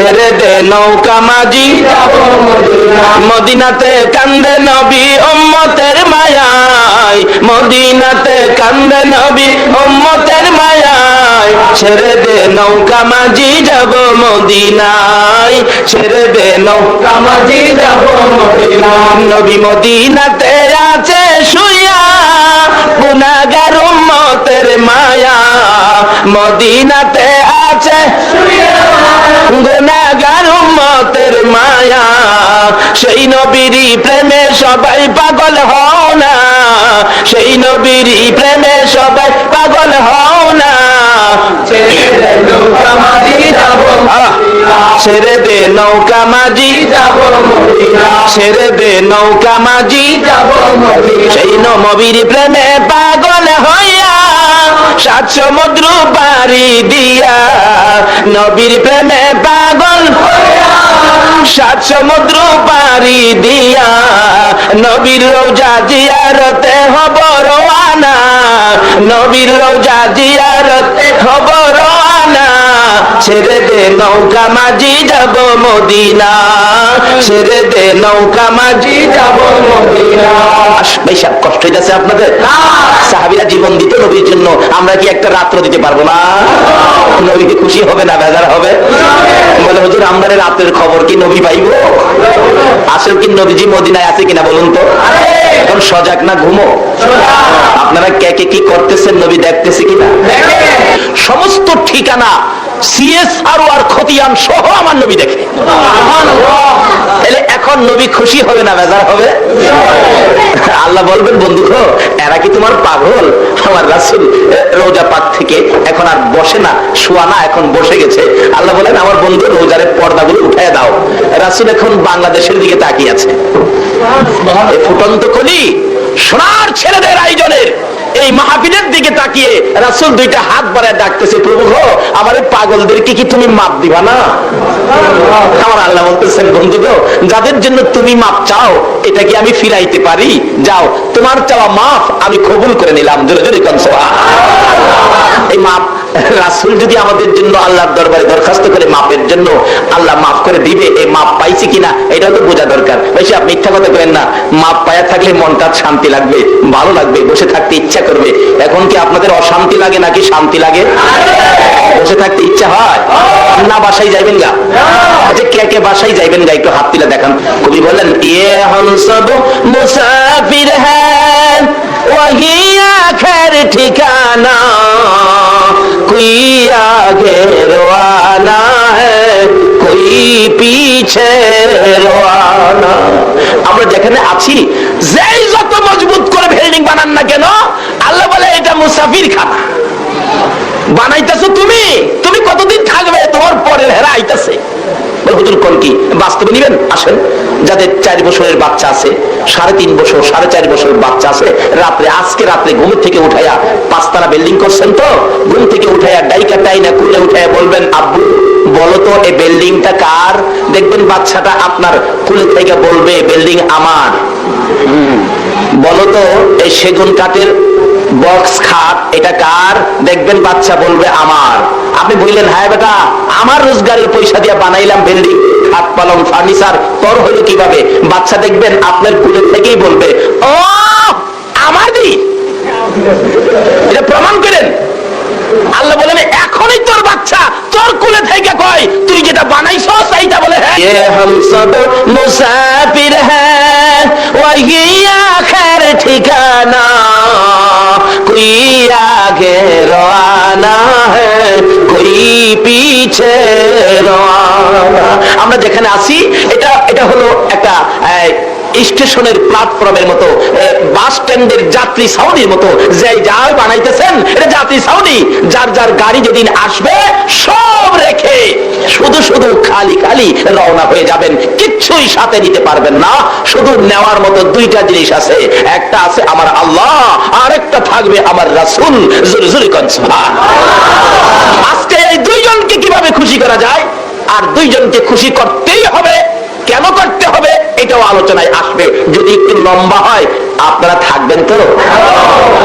ছেড়ে দে নৌকা মাঝি মদিনাতে কান্দে নবী উম্মতের মায়ায় মদিনাতে কান্দে নবী উম্মতের মায়ায় ছেড়ে দে নৌকা মাঝি যাব মদিনায় ছেড়ে দে নৌকা মাঝি যাব মদিনায় নবী মদিনাতে আছে শুইয়া গুনাহগার উম্মতের মায়া মদিনাতে আছে শুইয়া গুনাহগার উম্মতের মায়া সেই নবীরই প্রেমে সবাই পাগল হও না সেই নবীরই প্রেমে সবাই পাগল হও না ছেড়ে দে নৌকা মাঝি যাব ছেড়ে দে নৌকা মাঝি যাব মদিনা ছেড়ে দে নৌকা মাঝি যাব মদিনা সেই নবীর প্রেমে পাগল হইয়া সাত সমুদ্র পাড়ি দিয়া নবীর প্রেমে পাগল হইয়া সাত সমুদ্র পাড়ি দিয়া নবীর রওজা জিয়ারতে হব রওয়ানা নবীর রওজা জিয়ারতে হব রওয়ানা ছেড়ে দে নৌকা মাঝি যাব মদিনা ছেড়ে দে নৌকা মাঝি যাব মদিনা ভাই সাহেব কষ্ট হইতেছে আপনাদের সাহাবীরা জীবন দিত নবীর জন্য আমরা কি একটা রাত্র দিতে পারবো না নবীকে খুশি হবে না বেজার হবে বলে হুজুর আমরা রাতের খবর কি নবী পাইব আসল কি নবীজি মদিনায় আছে কিনা বলুন তো এখন সজাগ না ঘুমো আপনারা কে কে কি করতেছেন নবী দেখতেছে কিনা সমস্ত ঠিকানা সিএসআর আর খতিয়ান সহ আমার নবী দেখে তাহলে এখন নবী খুশি হবে না বেজার হবে আল্লাহ বলবেন বন্ধু এরা কি তোমার পাগল আমার রাসূল রোজা পাক থেকে এখন আর বসে না শোয়া না এখন বসে গেছে আল্লাহ বলেন আমার বন্ধু রোজার পর্দাগুলো উঠায় দাও রাসূল এখন বাংলাদেশের দিকে তাকিয়ে আছে এই ফুটন্ত কলি সোনার ছেলেদের আয়োজনের এই মাহফিলের দিকে তাকিয়ে রাসূল দুইটা হাত বাড়ায় ডাকতেছে প্রভু গো আমার পাগলদেরকে কি তুমি মাপ দিবা না আমার আল্লাহ বলতেছেন বন্ধু গো যাদের জন্য তুমি মাপ চাও এটা কি আমি ফিরাইতে পারি যাও তোমার চাওয়া মাপ আমি কবুল করে নিলাম জোরে জোরে কোন সুবহানাল্লাহ এই মাপ রাসূল যদি আমাদের জন্য আল্লাহর দরবারে দরখাস্ত করে মাপের জন্য আল্লাহ মাফ করে দিবে এই মাপ পাইছি কিনা এটাও তো বোঝা দরকার বেশি আপনি মিথ্যা কথা বলেন না মাপ পায়া থাকলে মনটা শান্তি লাগবে ভালো লাগবে বসে থাকতে ইচ্ছা করবে এখন কি আপনাদের অশান্তি লাগে নাকি শান্তি লাগে বসে থাকতে ইচ্ছা হয় না বাসায় যাইবেন গা আচ্ছা কে কে বাসায় যাইবেন গা একটু হাত তুলে দেখান কবি বললেন ইয়ে হম সব মুসাফির হ্যাঁ ওহি আখের ঠিকানা कोई आगे रवाना है कोई पीछे रवाना আমরা যেখানে আছি যেই যত মজবুত করে বিল্ডিং বানান না কেন আল্লাহ বলে এটা মুসাফির খানা বানাইতেছো তুমি তুমি কতদিন থাকবে তোমার পরের হেরা আইতাছে হুজুর কোন কি বাস্তবে নিবেন আসেন যাদের 4 বছরের বাচ্চা আছে 3.5 বছর 4.5 বছরের বাচ্চা আছে রাত্রে আজকে রাত্রে ঘুম থেকে উঠায়া 5 তলা বিল্ডিং করছেন তো ঘুম থেকে উঠায়া ডাইকা টাইনা কুলে উঠায়া বলবেন আব্বু বলো তো এই বিল্ডিংটা কার দেখবেন বাচ্চাটা আপনার কুলে থেকে বলবে বিল্ডিং আমার বলো তো এই সেগুন কাঠের বক্স খাট এটা কার দেখবেন বাচ্চা বলবে আমার আপনি বললেন হ্যাঁ বেটা আমার রোজগারের পয়সা দিয়ে বানাইলাম বিল্ডিং খাট পালং ফার্নিচার তোর হলো কিভাবে বাচ্চা দেখবেন আপনার কুলে থেকেই বলবে ও আমার দি এটা প্রমাণ করেন আল্লাহ বলেন এখনই তোর বাচ্চা তোর কুলে থেকে কয় তুই যেটা বানাইছস এইটা বলে হ্যাঁ ये हम सब मुसाफिर हैं वही आखिर ठिकाना कोई आगे रवाना है कोई पीछे रवाना আমরা যেখানে আছি এটা হলো একটা স্টেশনের প্ল্যাটফর্মের মতো বাস স্ট্যান্ডের যাত্রী ছাউনির মতো যে যার বানাইতেছেন এটা যাত্রী ছাউনি যার যার গাড়ি যেদিন আসবে সব রেখে শুধু শুধু খালি খালি রওনা হয়ে যাবেন কিচ্ছুই সাথে নিতে পারবেন না শুধু নেওয়ার মতো দুইটা জিনিস আছে একটা আছে আমার আল্লাহ আর একটা থাকবে আমার রাসূল জোরে জোরে কোন সুবহানাল্লাহ আজকে এই দুইজনকে কিভাবে খুশি করা যায় আর দুইজনকে খুশি করতেই হবে কেন করতে হবে এটাও আলোচনায় আসবে, যদি একটু লম্বা হয়। আপনারা থাকবেন তো?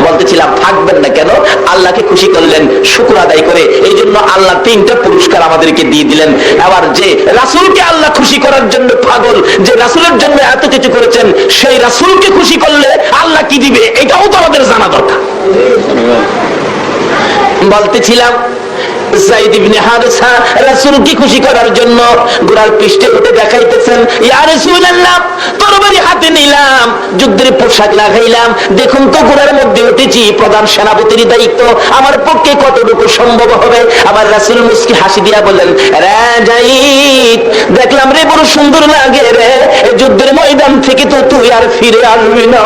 বলতেছিলাম থাকবেন না কেন? আল্লাহকে খুশি করলেন শুকর আদায় করে, এই জন্য আল্লাহ 3টা পুরস্কার আমাদেরকে দিয়ে দিলেন। আবার যে রাসূলকে আল্লাহ খুশি করার জন্য পাগল, যে রাসূলের জন্য এত কিছু করেছেন, সেই রাসূলকে খুশি করলে আল্লাহ কি দিবে এটাও তো আমাদের জানা দরকার। বলতেছিলাম যায়েদ ইবনে হারেসা রাসূলকে খুশি করার জন্য ঘোড়ার পৃষ্ঠে উঠে দেখাইতেছেন, ইয়া রাসূলুল্লাহ তরবারি হাতে নিলাম, যুদ্ধের পোশাক লাগাইলাম, দেখুন তো ঘোড়ার মধ্যে উঠেছি, প্রধান সেনাপতির দায়িত্ব, আমার পক্ষে কতটুকু সম্ভব হবে? আমার রাসূল মুস্কি হাসি দিয়া বললেন, রে যায়েদ, দেখলাম রে বড় সুন্দর লাগে রে, যুদ্ধের ময়দান থেকে তো তুই আর ফিরে আসবি না,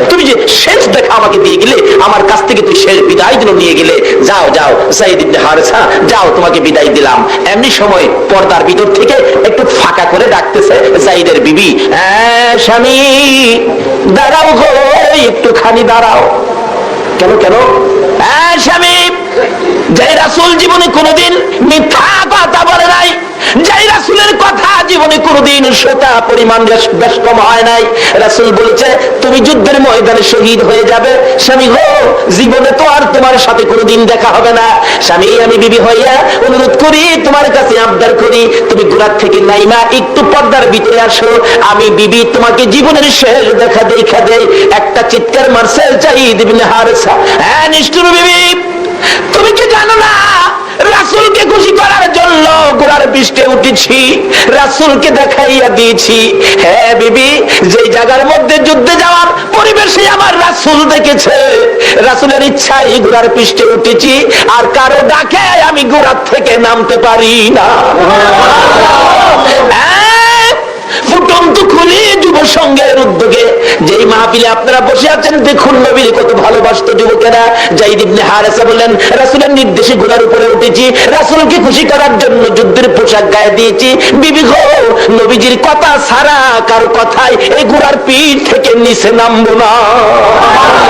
তুমি যে শেষ দেখা আমাকে দিয়ে গেলে, আমার কাছ থেকে তুই শেষ বিদায় দিন নিয়ে গেলে, যাও যাও যায়েদ ইবনে হারেসা যাও, তোমাকে বিদায় দিলাম। এমনি সময় পর্দার ভিতর থেকে একটু ফাঁকা করে ডাকতেছে যায়েদের বিবি, স্বামী দাঁড়াও গো, একটুখানি দাঁড়াও। কেন কেন? স্বামী, যে রাসূল জীবনে কোনোদিন মিথ্যা কথা বলে নাই, যে রাসূলের কথা জীবনে কোনোদিন সোতা পরিমাণ বেশ কম হয় নাই, রাসূল বলেছে তুমি যুদ্ধের ময়দানে শহীদ হয়ে যাবে। স্বামী গো, জীবনে তো আর তোমার সাথে কোনোদিন দেখা হবে না। স্বামী, আমি বিবি হইয়া অনুরোধ করি, তোমার কাছে আবদার করি, তুমি ঘোড়ার থেকে নাইমা একটু পর্দার ভিতরে আসো, আমি বিবি তোমাকে জীবনের শেষ দেখা দেই। একটা চিৎকার মারছে যায়েদ ইবনে হারেসা, নিষ্ঠুর বিবি, তুমি কি জানো না রাসূলকে খুশি করার জন্য ঘোড়ার পৃষ্ঠে উঠেছি, রাসূলকে দেখাইয়া দিয়েছি। হ্যাঁ বিবি, যে জায়গার মধ্যে যুদ্ধে যাওয়ার পরিবেশে আমার রাসূল দেখেছে, রাসূলের ইচ্ছায় ঘোড়ার পৃষ্ঠে উঠেছি, আর কারো ডাকে আমি ঘোড়ার থেকে নামতে পারি না। ফুটন্ত খুলি যুব সংঘের উদ্যোগে যেই মাহফিলে আপনারা বসে আছেন, দেখুন নবীর কত ভালোবাসত যুবকেরা। যায়েদ ইবনে হারেসা বললেন, রাসূলের নির্দেশে ঘোড়ার উপরে উঠেছি, রাসূলকে খুশি করার জন্য যুদ্ধের পোশাক গায়ে দিয়েছি। বিবি গো, নবীজির কথা ছাড়া কার কথায় এই ঘোড়ার পিঠ থেকে নিচে নামবো না।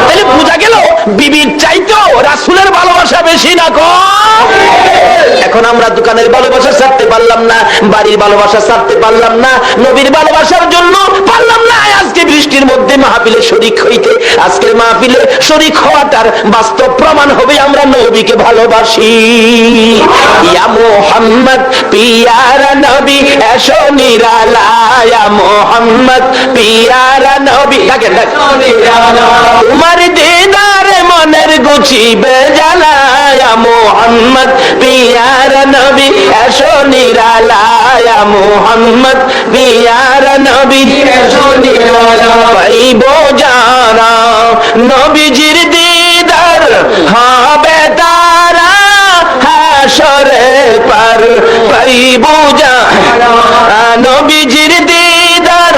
তাহলে বোঝা গেল বিবির চাইতেও রাসূলের ভালোবাসা বেশি না কম? এখন আমরা দোকানের ভালোবাসা ছাড়তে পারলাম না, বাড়ির ভালোবাসা ছাড়তে পারলাম না, নবীর ভালোবাসার জন্য পারলাম না আজকে বৃষ্টির মধ্যে মাহফিলে শরীক হইতে। আজকের মাহফিলে শরীক হওয়াটার বাস্তব প্রমাণ হবে আমরা নবীকে ভালোবাসি। ইয়া মুহাম্মদ পিয়ারা নবী এসো নিরালায়, ইয়া মুহাম্মদ পিয়ারা নবী, ডাকেন তোমার দিদারে মনের গুছিবে জানা, ইয়া মুহাম্মদ পিয়ারা নবী এসো নিরালায়, ইয়া মুহাম্মদ পিয়ারা নবী এসো নিরালায়। পাইব যারা নবীজির দিদার হবে তারা হাসরে পার, পাইব যারা নবীজির দিদার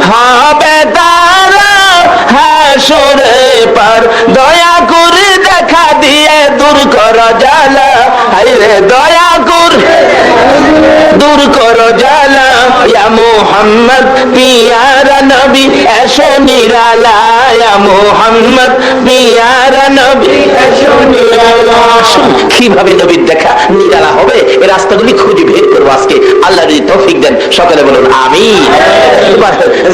হবে তারা হাসরে পার। দয়া করে দেখা দিয়ে দূর কর জ্বালা, হায়রে দয়া করে দূর কর জ্বালা, ইয়া মুহাম্মদ পিয়ারা নবী এসো নিরালায়, ইয়া মুহাম্মদ পিয়ারা নবী এসো নিরালায়। কিভাবে নবীর দেখা নিরালা হবে এই রাস্তাগুলি খুঁজে বের করবো আজকে, আল্লাহ যদি তৌফিক দেন। সকলে বলুন আমিন।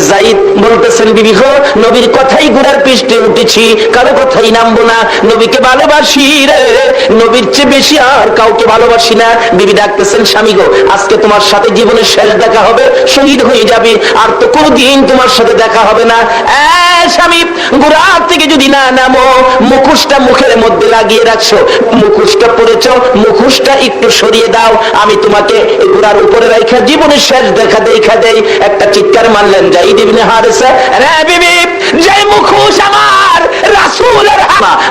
যায়েদ বলতেছেন, বিবি গো, নবীর কথাই ঘোড়ার পৃষ্ঠে উঠেছি, কারো কথাই নামবো না, নবীকে ভালোবাসি রে, নবীর চেয়ে বেশি আর কাউকে ভালোবাসি না। বিবি ডাকতেছেন, স্বামী গো, আজকে তোমার সাথে জীবনের শেষ দেখা হবে, শহীদ হয়ে যাবে, আর তো কোনদিন তোমার সাথে দেখা হবে না। স্বামী, ঘোড়ার থেকে যদি না নামো, মুখোশটা মুখের মধ্যে লাগিয়ে রাখছো, মুখোশটা পরেছো, মুখোশটা একটু সরিয়ে দাও, আমি তোমাকে ঘোড়ার উপরে রাখা জীবনের শেষ দেখা দেই। একটা চিৎকার মারলেন যায়েদ ইবনে হারেসা, রে বিবি, যে মুখোশ আমার রাসূলের,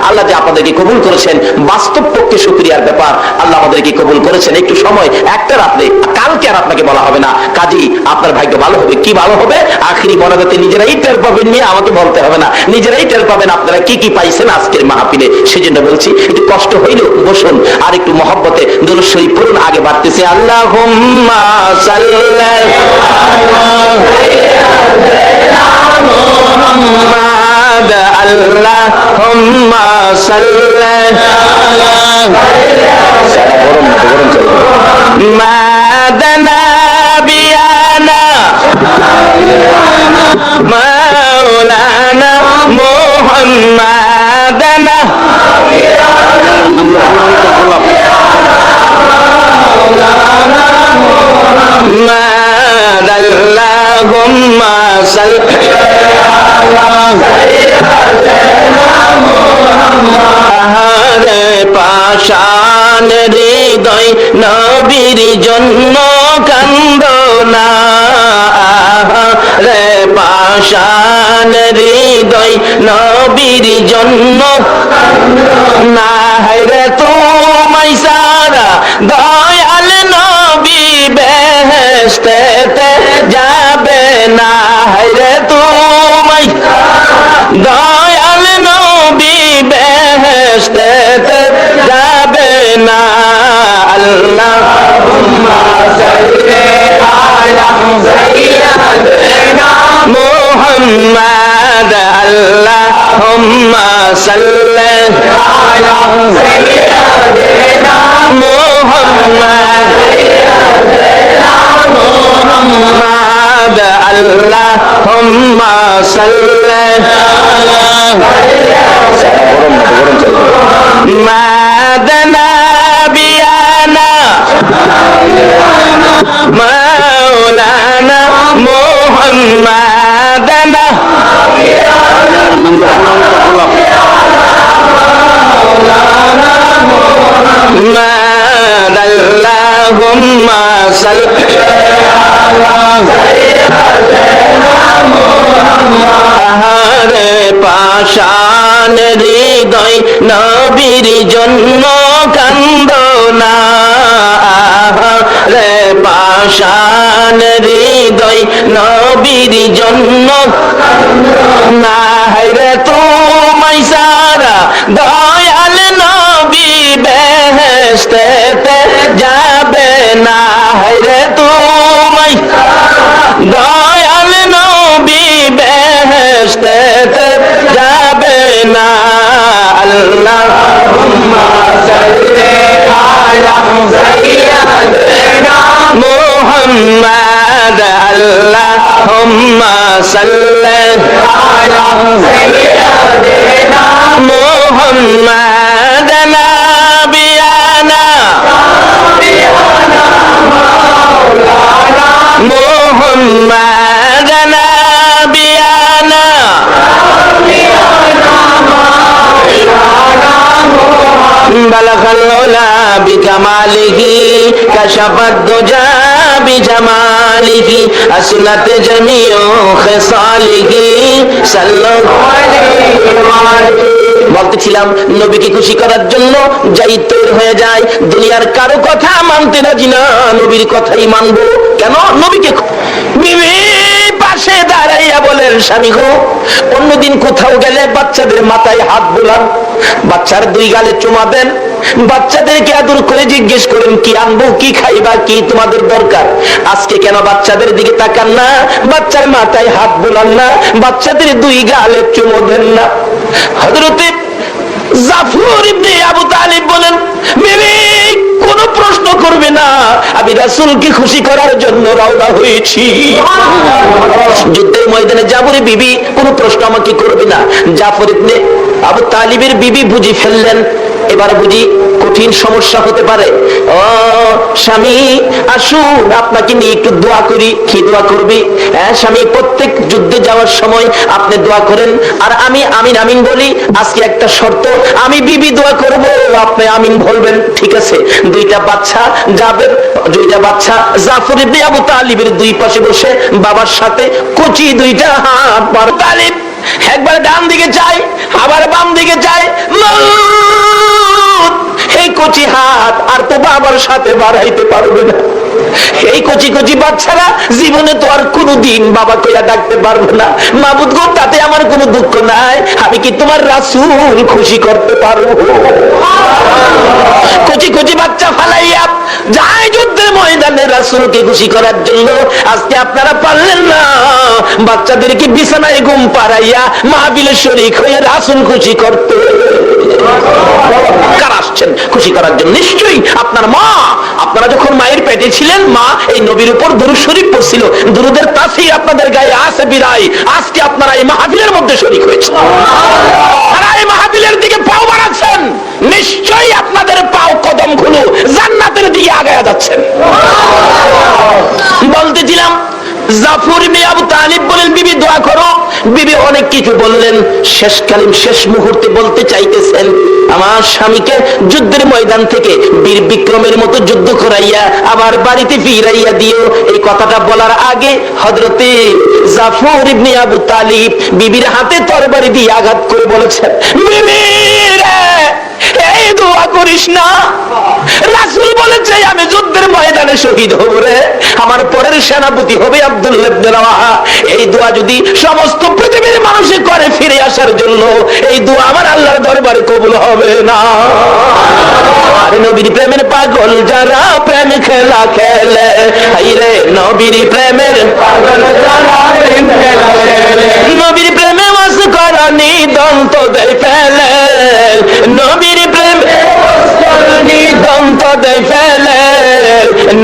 আল্লাহ যে আপনাদেরকে কবুল করেছেন, বাস্তব পক্ষে শুকরিয়ার ব্যাপার, আল্লাহ আমাদেরকে কবুল করেছেন। একটু সময়, একটা রাত্রে, কালকে আর আপনাকে বলা হবে না, কাজী আপনার ভাগ্য ভালো হবে। কি ভালো হবে? আখিরি মনাজাতে নিজেরাই টের পাবেন, নিয়ে আমাকে বলতে হবে না, নিজেরাই টের পাবেন আপনারা কি কি পাইছেন আজকের মাহফিলে। সেজন্য বলছি, একটু কষ্ট হইলেও বসুন, আর একটু মহব্বতে দরুদ শরীফ পড়ুন। আগে বাড়তেছে আল্লাহুম্মা সাল্লি মুহাম্মাদ, আল্লাহুম্মা সাল্লি মাদানা বিয়ানা আল্লাহুম্মা সাল্লি আহারে পাষাণ হৃদয় নবীর জন্য কান্দনা, আহারে পাষাণ হৃদয় নবীর জন্য না, হায়রে তোমায় সারা দয়াল নবী বেহেশতেতে যাবে না, হায়রে তোমায় দয়াল নবী বেহেশতেতে যাবে না। আল্লাহুম্মা সাল্লি আলা সাইয়্যিদিনা মুহাম্মাদ, আল্লাহুম্মা সাল্লি আলা সাইয়্যিদিনা মুহাম্মাদ, আল্লাহুম্মা সাল্লি মাদানা বিয়ানা মাওলানা মুহাম্মাদানা আল্লাহুম্মা সাল্লি আহারে পাষাণ হৃদয় নবীর জন্য কান্দনা, আহারে পাষাণ হৃদয় নবীর জন্য না, হায়রে তোমায় সারা দয়াল নবী বেহেশতেতে যাবে না, হায়রে তোমায় দয়াল নবী বেহেশতেতে যাবে না। আল্লাহুম্মা সাল্লি আলা সাইয়্যিদিনা মুহাম্মাদ, আল্লাহুম্মা সাল্লি আলা সাইয়্যিদিনা মুহাম্মাদ নাবিয়ানা মুহাম্মাদ নাবিয়ানা বালাগাল উলা বিকামালিহি কাশাফাদ দুজা বিজামালিহি আসনাত জামিউ খিসালিহি সাল্লাল্লাহু আলাইহি। বলতেছিলাম নবীকে খুশি করার জন্য যাই তৈরি হয়ে যায়, দুনিয়ার কারো কথা মানতে রাজি না, নবীর কথাই মানবো। কেন? নবীকে বিবি পাশে দাঁড়াইয়া বলেন, স্বামী গো, অন্যদিন কোথাও গেলে বাচ্চাদের মাথায় হাত বোলান, বাচ্চার দুই গালে চুমা দেন, বাচ্চাদেরকে আদর করে জিজ্ঞেস করেন কি আনবো, কি খাইবা, কি তোমাদের দরকার। আজকে কেন বাচ্চাদের দিকে তাকান না, বাচ্চার মাথায় হাত বোলান না, বাচ্চাদের দুই গালে চুমো দেন না? হযরতে জাফর ইবনে আবু তালিব বলেন, বিবি কোন প্রশ্ন করবে না, আমি রাসূলকে খুশি করার জন্য রওনা হয়েছি। যুদ্ধের ময়দানে যাবরে বিবি কোন প্রশ্ন আমাকে করবে না। জাফর ইবনে আবু তালিবের বিবি বুঝি ফেললেন, এবার বুঝি কঠিন সমস্যা হতে পারে। ও স্বামী, আসুন আপনাকে নিয়ে একটু দোয়া করি। কি দোয়া করবি? হ্যাঁ স্বামী, প্রত্যেক যুদ্ধে যাওয়ার সময় আপনি দোয়া করেন আর আমি আমিন আমিন বলি। আজকে একটা শর্ত, আমি বিবি দোয়া করব, আপনি আমিন বলবেন। ঠিক আছে। দুইটা বাচ্চা যাবে, দুইটা বাচ্চা জাফর ইবনে আবু তালিবের দুই পাশে বসে বাবার সাথে কচি দুইটা হাত বার। তালিব একবার ডান দিকে যায়, আবার বাম দিকে যায়। এই কচি হাত আর তো বাবার সাথে বাড়াইতে পারবে না। এই কচি কচি বাচ্চারা জীবনে তো আর কোনোদিন বাবা কইয়া ডাকতে পারবে না। মাবুদ গো, তাতে আমার কোনো দুঃখ নাই, আমি কি তোমার রাসূল খুশি করতে পারবো? কচি কচি বাচ্চা ফালাইয়া যায় যুদ্ধের ময়দানে রাসূলকে খুশি করার জন্য। আজকে আপনারা পারলেন না বাচ্চাদেরকে বিছানায় ঘুম পাড়াইয়া মাহফিলে শরীক হয়ে রাসূল খুশি করতে। কারা আসছেন খুশি করার জন্য? নিশ্চয়ই আপনার মা। আপনারা যখন মায়ের পেটে ছিলেন, মা এই নবীর উপর দরুদ শরীফ পড়ছিল, দরুদের তাসীর আপনাদের গায়ে আছে বিরাই আজকে আপনারা এই মাহফিলের মধ্যে শরীক হয়েছেন। তারা এই মাহফিলের দিকে পাও বাড়াচ্ছেন। নিশ্চয়ই আপনাদের পাও কদম গুলো জান্নাতের দিকে আগায়া যাচ্ছেন। বলতেছিলাম জাফর ইবনে আবু তালিব বলেন বিবি দোয়া করো। বিবি অনেক কিছু বললেন, শেষকালীন শেষ মুহূর্তে বলতে চাইতেছেন আমার স্বামীকে যুদ্ধের ময়দান থেকে বীর বিক্রমের মতো যুদ্ধ করাইয়া আমার বাড়িতে ফিরাইয়া দিও। এই কথাটা বলার আগে হযরতে জাফর ইবনে আবু তালিব বিবির হাতে তরবারি দিয়ে আঘাত করে বলেছেন, বিবি রে, এই দোয়া করিস না, রাসূল বলেছে আমি যুদ্ধের ময়দানে শহীদ হব রে, আমার পরের সেনাপতি হবে আব্দুল্লাহ ইবনে রাওয়াহা। এই দোয়া যদি সমস্ত পৃথিবীর মানুষে করে ফিরে আসার জন্য, এই দোয়া আমার আল্লাহর দরবারে কবুল হবে না। আরে নবীর প্রেমের পাগল যারা প্রেম খেলা খেলে, হায়রে নবীর প্রেমের পাগল যারা প্রেম খেলা খেলে, নবীর প্রেমে ওয়াস করানি দন্ত দেয় ফেলে, নবীর প্রেমে ওয়াস করানি দন্ত দেয় ফেলে,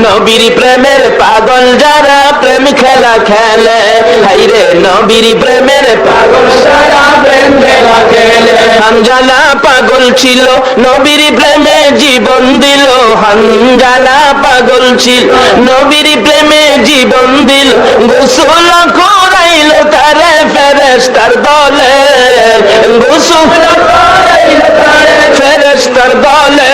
নবীর প্রেমের পাগল যারা প্রেম খেলা খেলে, হায়রে নবীর প্রেমের পাগল যারা প্রেম খেলা খেলে। হানজালা পাগল ছিল নবীর প্রেমে জীবন দিল, হানজালা পাগল ছিল নবীর প্রেমে জীবন দিল, গোসল করাইল তারে ফেরেশতার দলে, গোসল করাইল তারে ফেরেশতার দলে,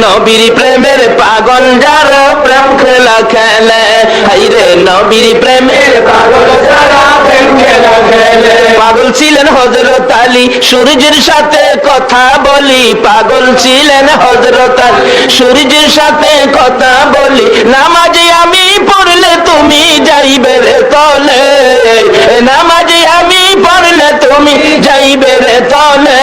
নবীর প্রেমের পাগল যারা প্রেম খেলা খেলে, হায়রে নবীর প্রেমের পাগল যারা প্রেম খেলা খেলে। পাগল ছিলেন হযরত আলী, সূর্যের সাথে কথা বলি, পাগল ছিলেন হযরত আলী, সূর্যের সাথে কথা বলি, নামাজে আমি পড়লে তুমি যাইবে রে তলে, নামাজে আমি পড়লে তুমি যাইবে রে তলে,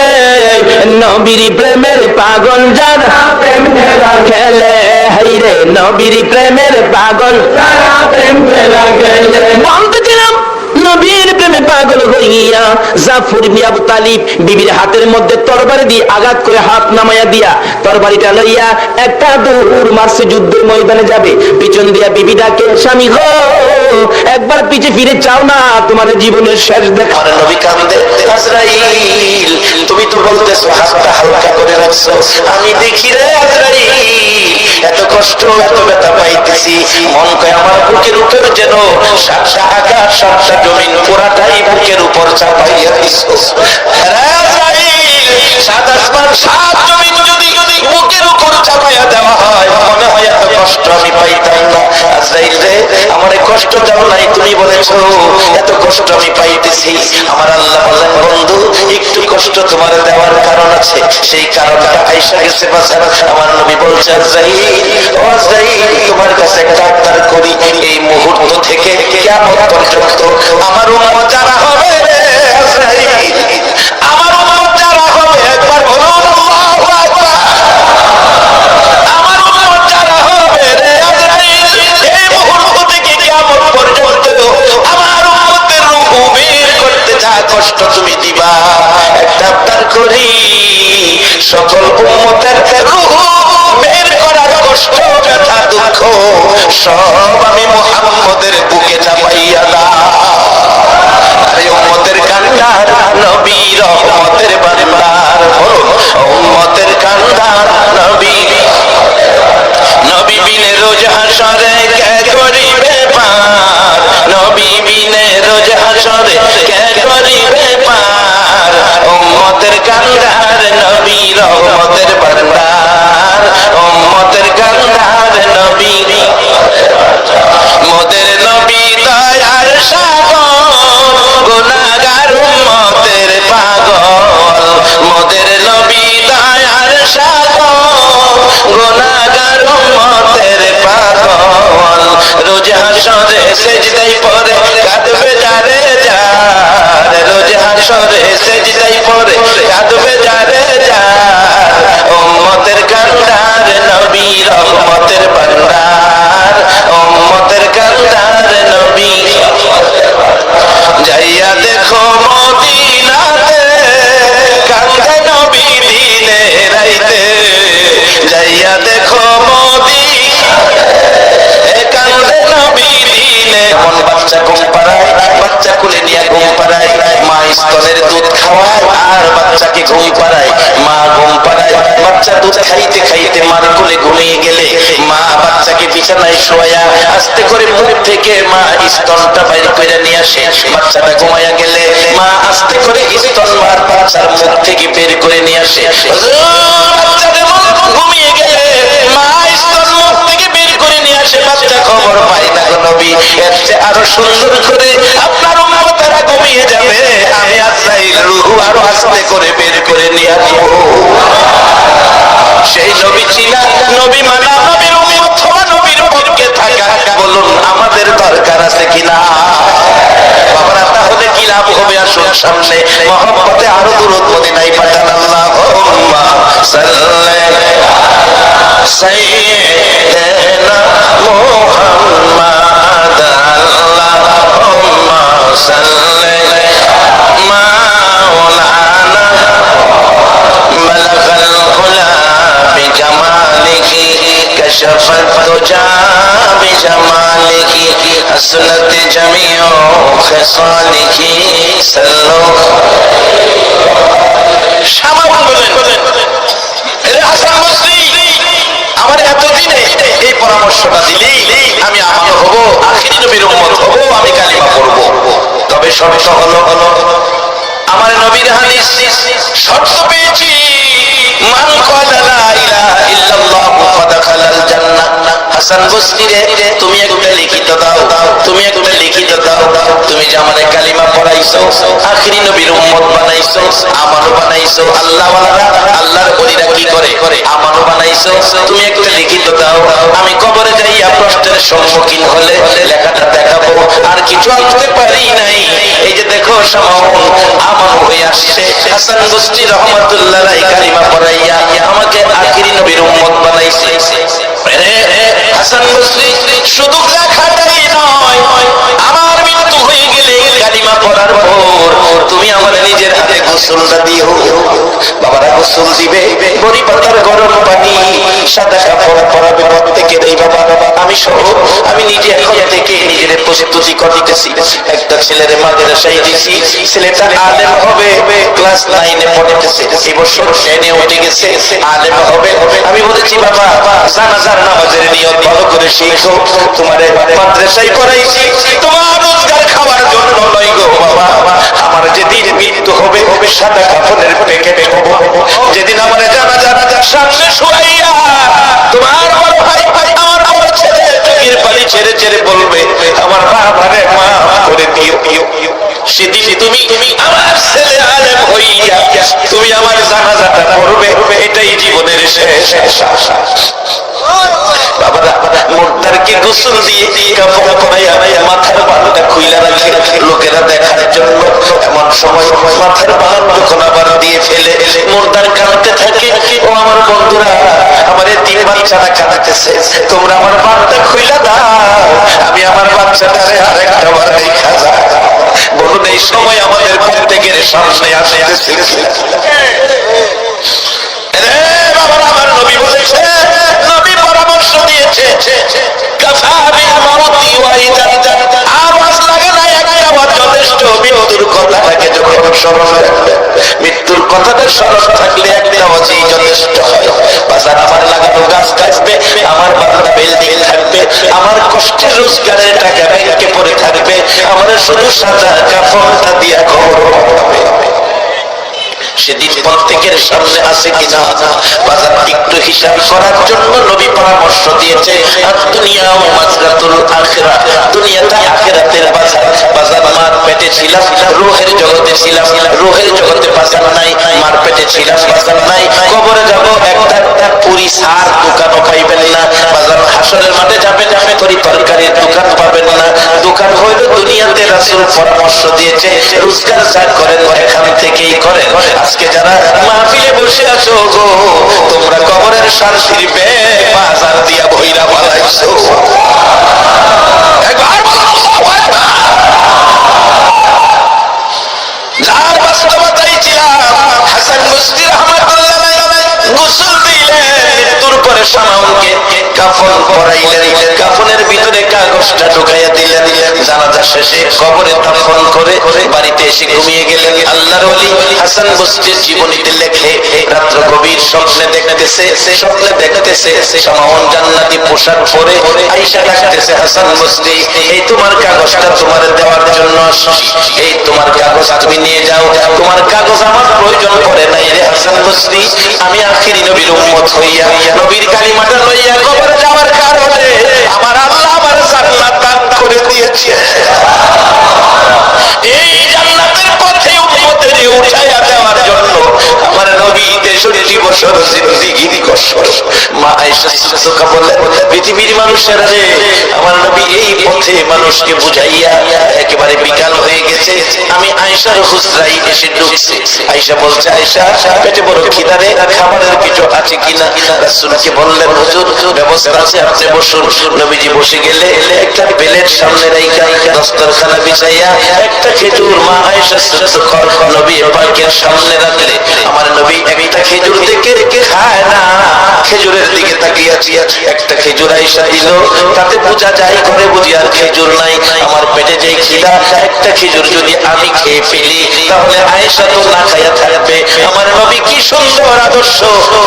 নবীর প্রেমের পাগল যারা প্রেম খেলা খেলে, হায়রে নবীর প্রেমের পাগল যারা প্রেম খেলা খেলে। বলতেছিলাম নবীর প্রেমে পাগল হইয়া জাফর ইবনে আবু তালিব বিবির হাতের মধ্যে তরবারি দিয়ে আঘাত করে হাত নামাইয়া দিয়া তরবারিটা লইয়া একটা দৌড় মারছে, যুদ্ধের ময়দানে যাবে। পিছন দিয়া বিবি ডাকে, স্বামী গো একবার পিছে ফিরে চাও না, তোমার জীবনের শেষ দেখা। নবী কান্দে, আজরাইল তুমি তো বলতেছো হাতটা হালকা করে রাখছো, আমি দেখি রে আজরাইল এত কষ্ট এত ব্যথা পাইতেছি, মন কয় আমার বুকের উপর যেন সাতটা আকাশ সাতটা জমিন পুরাটাই বুকের উপর চাপাইয়া দিছো। সাত আসমান সাত জমিন যদি বুকের উপর চাপাইয়া দেওয়া হয়, মনে হয় এত কষ্ট আমি পাইতাম না। আজরাইল রে আমার কষ্ট দাও নাই, তুমি বলেছো এত কষ্ট আমি পাইতেছি। আমার আল্লাহ বলেন, বন্ধু একটু কষ্ট তোমার দেওয়ার কারণ আছে, সেই কারণটা আয়েশা গেছে বাজার। আমার নবী বলছে, আজরাইল ও আজরাইল তোমার কাছে একটা আবদার করি, এই মুহূর্ত থেকে কিয়ামত পর্যন্ত আমার উম্মত যারা হবে রে আজরাইল, আমার উম্মত যারা হবে, একবার বলুন আল্লাহু আকবার, আমার উম্মত যারা হবে রে আজরাইল, এই মুহূর্ত থেকে কিয়ামত পর্যন্ত আমার উম্মতের রূহ বের করতে যা কষ্ট তুমি দিবা, একটা আবদার করি, সকল উম্মতের রূহ বের করার কষ্ট ব্যথা দুঃখ সব আমি মুহাম্মদের বুকে চাপাইয়া দাও। আরে উম্মতের কান্ডার নবী রহমতের বান্দার, বলো উম্মতের কান্ডার নবী, নবী বিনে রোজ হাসরে কে করিবে পার, নবী বিনে রোজ হাসরে কে করিবে পার, উম্মতের কান্ডার নবী রহমতের বান্দার, উম্মতের কান্ডার নবী স্তনের দুধ খাওয়ায় আর বাচ্চাকে ঘুম পাড়ায়, মা ঘুম পাড়ায়, বাচ্চা দুধ খাইতে খাইতে মার কোলে ঘুমিয়ে গেলে মা বাচ্চাকে বিছানায় শোয়া আস্তে করে মুখ থেকে মা স্তনটা বাইর করে নিয়ে আসে। বাচ্চাটা ঘুমাইয়া গেলে মা আস্তে করে স্তন মার বাচ্চার মুখ থেকে বের করে নিয়ে আসে। বাচ্চাটা ঘুমিয়ে গেলে মা স্তন মুখ থেকে বের করে নিয়ে আসে, বাচ্চা খবর পায় না। নবী এর চেয়ে আরো সুন্দর করে আপনার উম্মতেরা ঘুমিয়ে যাবে, আমি আজরাইল রূহ আরো আস্তে করে বের করে নিয়ে আসবো। সেই নবী ছিলেন, নবী মানা, নবীর উম্মত হওয়া, নবীর পক্ষে থাকা, বলুন আমাদের দরকার আছে কিনা? বাবারা তাহলে কি লাভ হবে? আসুন সামনে মহব্বতে আরো দরুদ মদিনায় পাঠান। আল্লাহুম্মা সাল্লি সাইয়্যিদিনা মুহাম্মাদ, আল্লাহুম্মা সাল্লি মাওলানা বালাগাল উলা বিজামালিহি কাশাফাত দুজা বিজামালিহি হাসনাত জামিউ খিসালিহি সাল্লু। সামাউন বলেন, এরে হাসান বসরি, আমার এতদিনে এই পরামর্শটা দিলি আমি আমানত হব, আখিরি নবীর উম্মত হব, আমি কালিমা পড়ব। তবে শর্ত হলো আমার নবীর হাদিস শর্ত পেয়েছি, মান ক্বালা লা ইলাহা ইল্লাল্লাহু ফাদাখালাল জান্নাহ। হাসান বসরি রে, তুমি একটা লিখিত দাও, তুমি একটা লিখিত দাও, তুমি যে আমারে কালিমা পড়াইছো, আখিরি নবীর উম্মত বানাইছো, আমারও বানাইছো। আল্লাহ ওয়ালারা, আল্লাহর ওলিরা কি করে? আমারও বানাইছো, তুমি একটা লিখিত দাও। আমি কবরে যাইয়া প্রশ্নের সম্মুখীন হলে লেখাটা দেখাবো, আর কিছু আনতে পারি নাই। এই যে দেখো সামাউন আমার হয়ে আসছে। হাসান বসরি রহমাতুল্লাহ আলাইহি কালিমা পড়াইয়া আমাকে আখিরি নবীর উম্মত বানাইছে। হাসান বসরি শুধু লেখাটাই নয়, আমার মৃত্যু হয়ে গেলে কালিমা পড়ার পর তুমি আমার নিজের হাতে গোসলটা দিও। বাবারা গোসল দিবে, বড়ি পাতার গরম পানি, সাদা কাপড় পরাবে প্রত্যেকের। এই বাবা আমি সহ আমি নিজে এখন থেকে নিজের প্রস্তুতি করতেছি। একটা ছেলের মাদ্রাসায় দিছি, ছেলেটা আলেম হবে, ক্লাস 9 এ পড়তেছে, এই বছর 10 এ উঠে গেছে, আলেম হবে। আমি বলেছি বাবা জানাজার নামাজের নিয়ত ভালো করে শিখো, তোমার মাদ্রাসায় পড়াইছি তোমার রোজগার খাওয়ার জন্য নয় গো বাবা। আমার যেদিন মৃত্যু হবে সাদা কাফনের প্যাকেটে হব, যেদিন আমার জানাজার সামনে শুয়াইয়া তোমার বড় ভাই আমার বড় ছেলে চোখের পানি ছেড়ে ছেড়ে বলবে আমার বাবারে মাফ করে দিও। সেদিন তুমি আমার ছেলে আলেম হইয়া তুমি আমার জানাজাটা পড়বে, এটাই জীবনের শেষ আশা। বাবারা মুর্দারকে গোসল দিয়ে কাফন পরাইয়া মাথার বালুটা খুইলা রাখে লোকেরা দেখার জন্য। এমন সময় মাথার বাল যখন আবার দিয়ে ফেলে মুর্দার কাঁদতে থাকে, ও আমার বন্ধুরা আমার এই 3 বাচ্চারা কাঁদতেছে, তোমরা আমার বালটা খুইলা দাও, আমি আমার বাচ্চাটারে আরেকটা বার দেখা যায়। বলুন এই সময় আমাদের প্রত্যেকের সামনে আসতেছে। বাবারা আমার নবী বলেছে, নবী পরামর্শ দিয়েছে, কাফা বিল মাউতি ওয়াইদান, আওয়াজ লাগে না একটা আওয়াজ যথেষ্ট। মৃত্যুর কথাটাকে যখন স্মরণ রাখবে, মৃত্যুর কথাটা স্মরণ থাকলে একটা আওয়াজই যথেষ্ট হয়। বাজার আমার লাগানো গাছ থাকবে, আমার বাংলা বিল্ডিং থাকবে, আমার কষ্টের রোজগারের টাকা ব্যাংকে পড়ে থাকবে, আমার শুধু সাদা কাফনটা দিয়া খবর হবে। সেদিন প্রত্যেকের সামনে আছে কিনা বাজার একটু হিসাব করার জন্য নবী পরামর্শ দিয়েছে। দুনিয়া ও মাজরাতুল আখিরা, দুনিয়াটা আখিরাতের বাজার। বাজার মার পেটে ছিলাম, রূহের জগতে ছিলাম, রূহের জগতে বাজার নাই, মার পেটে ছিলাম, বাজার নাই। কবরে যাব, একটা পুরি সার দোকানও পাইবেন না। বাজার হাসরের মাঠে যাবেন, তরি তরকারির দোকান পাবেন না। দোকান হইল দুনিয়াতে। রাসূল পরামর্শ দিয়েছে রোজগার যা করেন এখান থেকেই করেন। আজকে যারা মাহফিলে বসে আছো গো, তোমরা কবরের শান্তির ব্যাগ বাজার দিয়া বইরা বানাইছো। একবার যার বাস্তবতাই ছিলাম, হাসান বসরি রাহমাতুল্লাহ আলাইহি গোসল দিলেন, মৃত্যুর পরে সামাউনকে কাফন পরাইলেন। কাফনের ভিতরে কাগজ লাশটা ঢুকাইয়া দিলেন। জানাজা শেষে কবরে দাফন করে বাড়িতে এসে ঘুমিয়ে গেলেন। আল্লাহর ওলি হাসান বসরির জীবনীতে লেখে, রাত্র গভীর স্বপ্নে দেখতেছে সামাওয়ান জান্নাতি পোশাক পরে আয়েশা ডাকতেছে, হাসান বসরি, এই তোমার কাগজটা তোমার দেওয়ার জন্য আসছি, এই তোমার কাগজ তুমি নিয়ে যাও, তোমার কাগজ আমার প্রয়োজন পড়ে নাই রে হাসান বসরি। আমি আখিরি নবীর উম্মত হইয়া নবীর কালিমাটা লইয়া কবরে যাওয়ার কারণে আমার আল্লাহ আমার জান্নাত দান করে দিয়েছে। এই জান্নাতের পথে উম্মতের উঠাইয়া দেওয়ার জন্য আমার নবী 63 বছর জিন্দেগির কষ্ট। মা আয়েশা সিদ্দিকা বলেন, পৃথিবীর মানুষেরা রে, আমার নবী এই পথে মানুষকে বুঝাইয়া একেবারে বিকাল হয়ে গেছে। আমি আয়েশার হুজরায় এসে ঢুকছি। আয়েশা বলছে, আয়েশা পেটে বড় খিদা রে, খাবারের কিছু আছে কিনা? রাসূলকে বললেন, হুজুর ব্যবস্থা আছে, আপনি বসুন। নবীজি বসে গেলে একটা প্লেট সামনে রাইখা দস্তরখানা বিছাইয়া একটা খেজুর মা আয়েশা সিদ্দিকা নবী পাকের সামনে রাখলে আমার নবী একটা খেজুর দেখে খায় না, খেজুরের দিকে তাকিয়েছি। একটা খেজুর আয়েশা দিল, তাতে বোঝা যায় ঘরে বুঝি আর খেজুর নাই। আমার পেটে যে খিদা, একটা খেজুর যদি আমি খেয়ে ফেলি তাহলে আয়েশা তো না খাইয়া থাকবে। আমার নবী কি সুন্দর আদর্শ,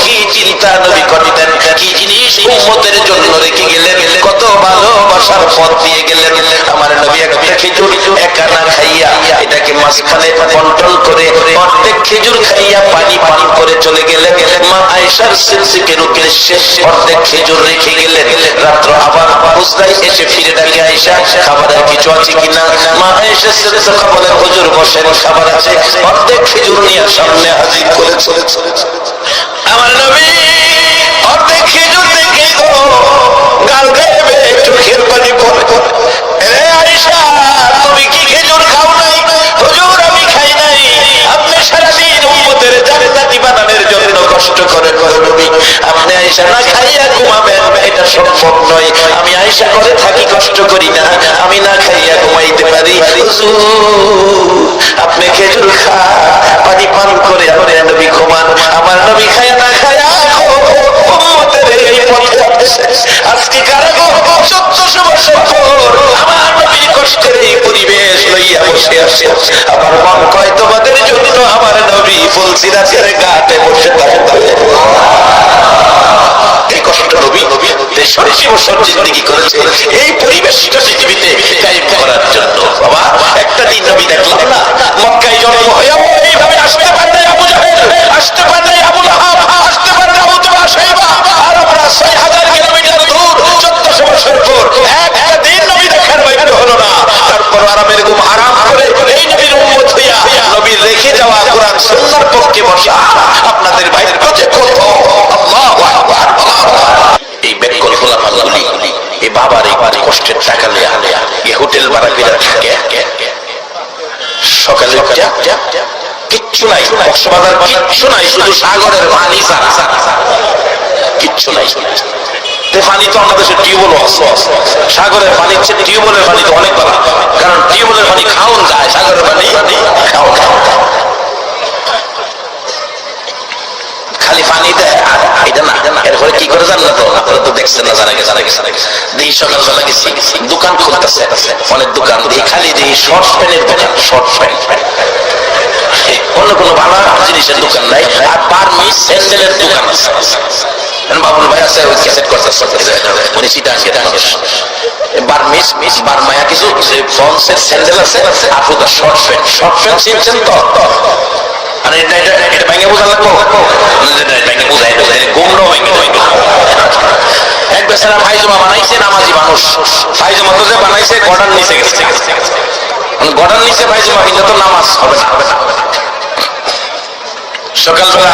কি চিন্তা নবী করতেন, কি জিনিস উম্মতের জন্য রেখে গেলেন, কত ভালোবাসার পথ দিয়ে গেলেন। আমার নবী একটা খেজুর একা না খাইয়া এটাকে মাঝখানে বন্টন করে অর্ধেক খেজুর খাইয়া পানি পান করে চলে গেলেন। মা আয়েশার সিদ্দিকের উদ্দেশ্যে অর্ধেক খেজুর রেখে গেলেন। রাত্র আবার হুজরায় এসে ফিরে ডাকে, আয়েশা খাবারের কিছু আছে কিনা? মা আয়েশা সিদ্দিকা বলেন, হুজুর বসেন, খাবার আছে। অর্ধেক খেজুর নিয়ে সামনে হাজির করে চলে আমার নবী অর্ধেক খেজুর দেখে গাল বেয়ে চোখের পানি পড়ে। আয়েশা তুমি কি খেজুর খাও নাই? হুজুর আমি খাই নাই। আপনি সারাদিন উম্মতের জান্নাতি বানানোর জন্য কষ্ট করেন নবী, আপনি আয়েশা না খাইয়া ঘুমাবেন এটা সম্ভব নয়। আমি আয়েশা করে থাকি, কষ্ট করি না, আমি না খাইয়া ঘুমাইতে পারি। হুজুর আপনি খেজুর খা, পানি পান করে আপনি নবী ঘুমান। আমার নবী খায়া না খায়া উম্মতের এই পথে আজকে কারাগো 1400 বছর পর আমার নবীর কষ্টের এই পরিবেশ লইয়া বসে আছে। আমার মন কয় তোমাদের জন্য আমার নবী ফুলসিরাতের ঘাটে বসে থাকতেন। এই কষ্ট নবী 63 বছর জিন্দেগি করেছে এই পরিবেশটা পৃথিবীতে কায়েম করার জন্য। বাবা একটা দিন নবী দেখলাম না, মক্কায় জন্ম হয়ে এইভাবে আসতে পারে আবু জাহেল, আসতে পারে আবু লাহাব, আসতে পারে আবু তাবা শাইবা, আর আমরা 6000 কিলোমিটার দূর 1400 বছর পর একটা দিন নবী দেখার ভাগ্য হলো না। তারপর আরামের ঘুম আরাম করে এই নবীর উম্মত হইয়া নবীর রেখে যাওয়া কোরআন সুন্নাহর পক্ষে বসা আপনাদের ভাগ্য যে কত। আল্লাহু আকবার। এই বেকল খোলাফাগুলি এই বাবার এই কষ্টের টাকা লিয়া এই হোটেল ভাড়া করে থাকে। সকালে কিচ্ছু নাই, কক্সবাজার কিচ্ছু নাই, শুধু সাগরের পানি ছাড়া কিচ্ছু নাই। পানি তো আমাদের দেশে টিউবওয়েল আছে, সাগরের পানির চেয়ে টিউবওয়েলের পানি তো অনেক ভালো, কারণ টিউবওয়েলের পানি খাওয়ান যায়, সাগরের পানি খাওয়া খালি পানি দেয় আর এটা না। এরপরে কি করে জানলা তো আপনারা তো দেখছেন না, জানা গেছে দেখি সকালবেলা গেছি দোকান খুলতেছে, অনেক দোকান দিয়ে খালি যে শর্ট প্যান্টের দোকান, শর্ট প্যান্ট, অন্য কোনো ভালো জিনিসের দোকান নাই। আর বার্মিজ স্যান্ডেলের দোকান আছে। বাবুল ভাই আছে, ওই ক্যাসেট করতেছে, উনি চিটাঙ্গের মানুষ। বার্মিজ বার্মায়া কিছু ফন্সের স্যান্ডেল আছে, আফুদা শর্ট প্যান্ট চিনছেন তো? আর এটা ভেঙে বোঝা লাগবো, ভেঙে বোঝাই গুমনো এক বেচারা ফাইজমা বানাইছে, নামাজি মানুষ ফাইজমা তো যে বানাইছে গড়ার নিচে গেছে, গড়ার নিচে ফাইজমা কিন্তু তো নামাজ হবে না। সকালবেলা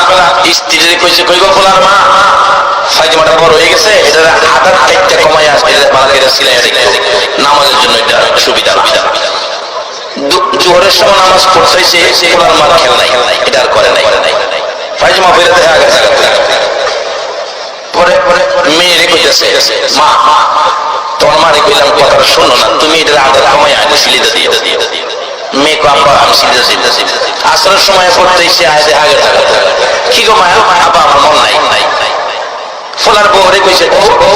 স্ত্রীর কইছে, কই গো খোলার মা, ফাইজমাটা বড় হয়ে গেছে, এটা আধার টাইটটা কমাই আসবে, মালাকেরা সিলাই নামাজের জন্য এটা সুবিধা। জোহরের সময় নামাজ পড়তেছে, খোলার মার খেল নাই, এটা আর করে নাই। ফাইজমা ফিরে দেখা গেছে। পরে মেয়ে কইতেছে, মা তোমার মারে কইলাম কথাটা শোনো না, তুমি এটা আধার কমাই আগে সিলিতে দিয়ে। মেয়ে কো আব্বা আমি সিলিতে আসরের সময় পড়তেছে আগে থাকা। কি গো মায়া? আব্বা আমার মন নাই। ফোলার বউরে কইছে, ও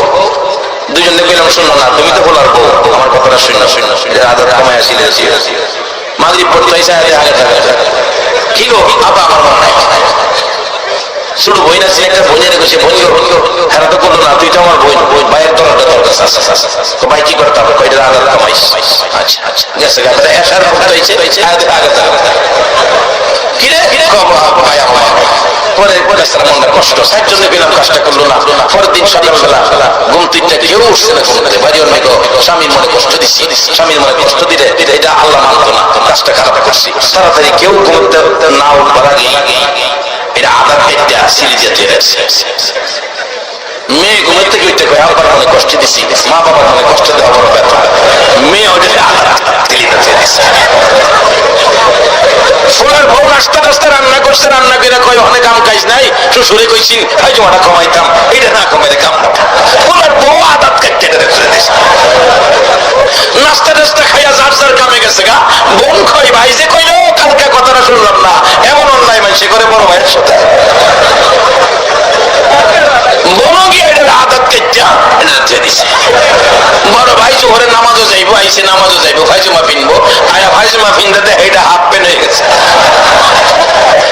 দুজনে কইলাম শুনলো না, তুমি তো বলার বউ, আমার কথাটা শুনলো এটা আদর কমায় আসিলে মাগরিব পড়তে হয়েছে আগে থাকে কি গো আপা আমার মন নাই ছোট বই না একটা বোনের রেখেছে বোন হ্যাঁ তো করলো না, তুই তো আমার বোন ভাইয়ের দরকার দরকার তো ভাই কি করতে হবে কয়টা আদর কমাইস আচ্ছা আচ্ছা গেছে এসার পড়তে হয়েছে আগে কিরে ভাই আমার পরে মনটা কষ্ট সাত জন্য পেলাম কাজটা করলো না, পরের দিন সকালবেলা ঘুম তিনটা কেউ উঠছে না ঘুমতে বাড়ি অনেক স্বামীর মনে কষ্ট দিচ্ছি, স্বামীর মনে কষ্ট দিলে এটা আল্লাহ মানতো না, কাজটা খারাপ করছি, তাড়াতাড়ি কেউ ঘুমতে না উঠবার আগে এটা আধার পেটটা সিঁড়ি দিয়ে দিয়ে রাখছে। মেয়ে ঘুমের থেকে উঠতে কয় আবার মনে কষ্ট দিচ্ছি, মা বাবার মনে কষ্ট দেওয়া বড় ব্যাপার, মেয়ে ওটা আধার দিলিটা দিয়ে দিচ্ছে। ফুলের বউ নাস্তা টাস্তা রান্না করছে, রান্না করে কয় অনেক কাম কাজ নাই, শ্বশুরে কইছি হাই জমাটা কমাইতাম, এটা না কমাইলে কাম ফুলের বউ আদাত কেটে করে দিচ্ছে। নাস্তা টাস্তা খাইয়া যার যার কামে গেছে গা, বোন কই ভাই যে কইলো কালকে কথাটা শুনলাম না, এমন অন্যায় মানুষে করে বড় ভাইয়ের সাথে বনো গিয়ে এটা আদাত কেটে এটা দিছে। বড় ভাই জোহরের নামাজও যাইবো, আইসে নামাজও যাইবো, ফাইজুমা পিনবো, আয়া ফাইজুমা পিনতে এটা হাফ প্যান্ট হয়ে গেছে,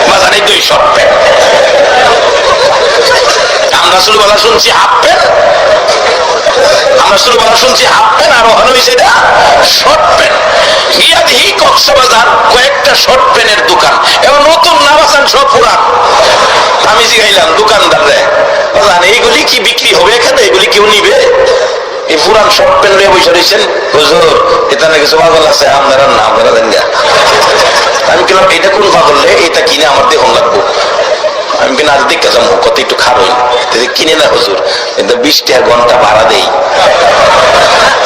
বাজারে 2 শর্ট প্যান্ট। আমরা শুরুবেলা শুনছি হাফ প্যান্ট, আমরা শুরুবেলা শুনছি হাফ প্যান্ট, আর ওখানে হয়েছে এটা শর্ট প্যান্ট। গিয়া দেখি কক্সবাজার কয়েকটা শর্ট প্যান্টের দোকান, এবং নতুন না বাসান সব পুরান। আমি জিগাইলাম দোকানদার রে, এইগুলি কি বিক্রি হবে এখানে, এগুলি কেউ নিবে? এই পুরান শর্ট প্যান্ট নিয়ে বসে রয়েছেন, হুজুর এটা নাকি পাগল আছে, আপনারা না আপনারা দেন গা। আমি বললাম এটা কোন পাগল রে, এটা কিনে আমার দেখুন লাগবো। আমি কিনা আজ দেখতে যাবো কত একটু খারই কিনে না হুজুর, কিন্তু 20 টাকা ঘন্টা ভাড়া দেই।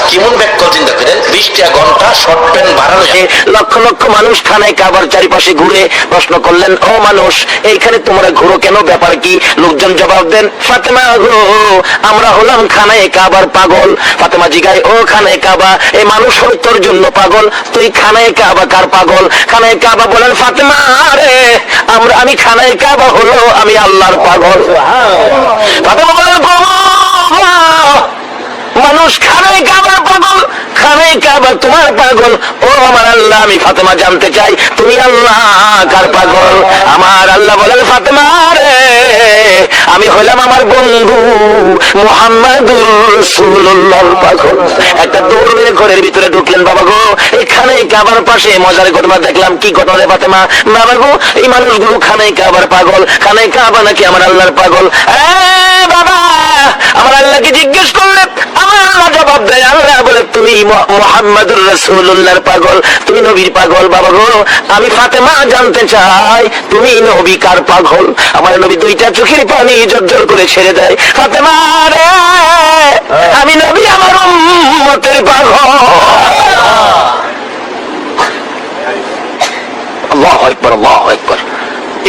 কেমন ব্যাখ্যা চিন্তা করেন, 20 টাকা ঘন্টা শর্ট প্যান্ট ভাড়া নেই। লক্ষ লক্ষ মানুষ খানায় কাবার চারিপাশে ঘুরে প্রশ্ন করলেন, ও মানুষ এইখানে তোমরা ঘুরো কেন, ব্যাপার কি? লোকজন জবাব দেন, ফাতেমা গো আমরা হলাম খানায় কাবার পাগল। ফাতেমা জিগায়, ও খানায় কাবা এই মানুষ হল তোর জন্য পাগল, তুই খানায় কাবা কার পাগল? খানায় কাবা বলেন, ফাতেমা রে আমি খানায় কাবা হলো আমি আল্লাহর পাগল। ফাতেমা বলেন, মানুষ খানায় কাবার পাগল, খানায় কাবা তোমার পাগল। ও আমার আল্লাহ, আমি ফাতেমা জানতে চাই তুমি আল্লাহ কার পাগল? আমার আল্লাহ বলেন, ফাতেমা রে আমি হলাম আমার বন্ধু মুহাম্মাদুর রাসূলুল্লাহর পাগল। একটা দৌড়ে ঘরের ভিতরে ঢুকলেন। বাবা গো এখানে কাবার পাশে মজার ঘটনা দেখলাম। কি ঘটনা রে ফাতেমা? বাবা গো এই মানুষগুলো খানায় কাবার পাগল, খানায় কাবা নাকি আমার আল্লাহর পাগল? বাবা আমার আল্লাহকে জিজ্ঞেস করলেন, আমার আল্লাহ জবাব দেয়, আল্লাহ বলে তুমি মুহাম্মাদুর রাসূলুল্লাহর পাগল, তুমি নবীর পাগল। বাবা গো আমি ফাতেমা জানতে চাই তুমি নবী কার পাগল? আমার নবী 2টা চোখের পানি জর্জর করে ছেড়ে দেয়। ফাতেমা রে আমি নবী আমার উম্মতের পাগল। আল্লাহু আকবার, আল্লাহু আকবার।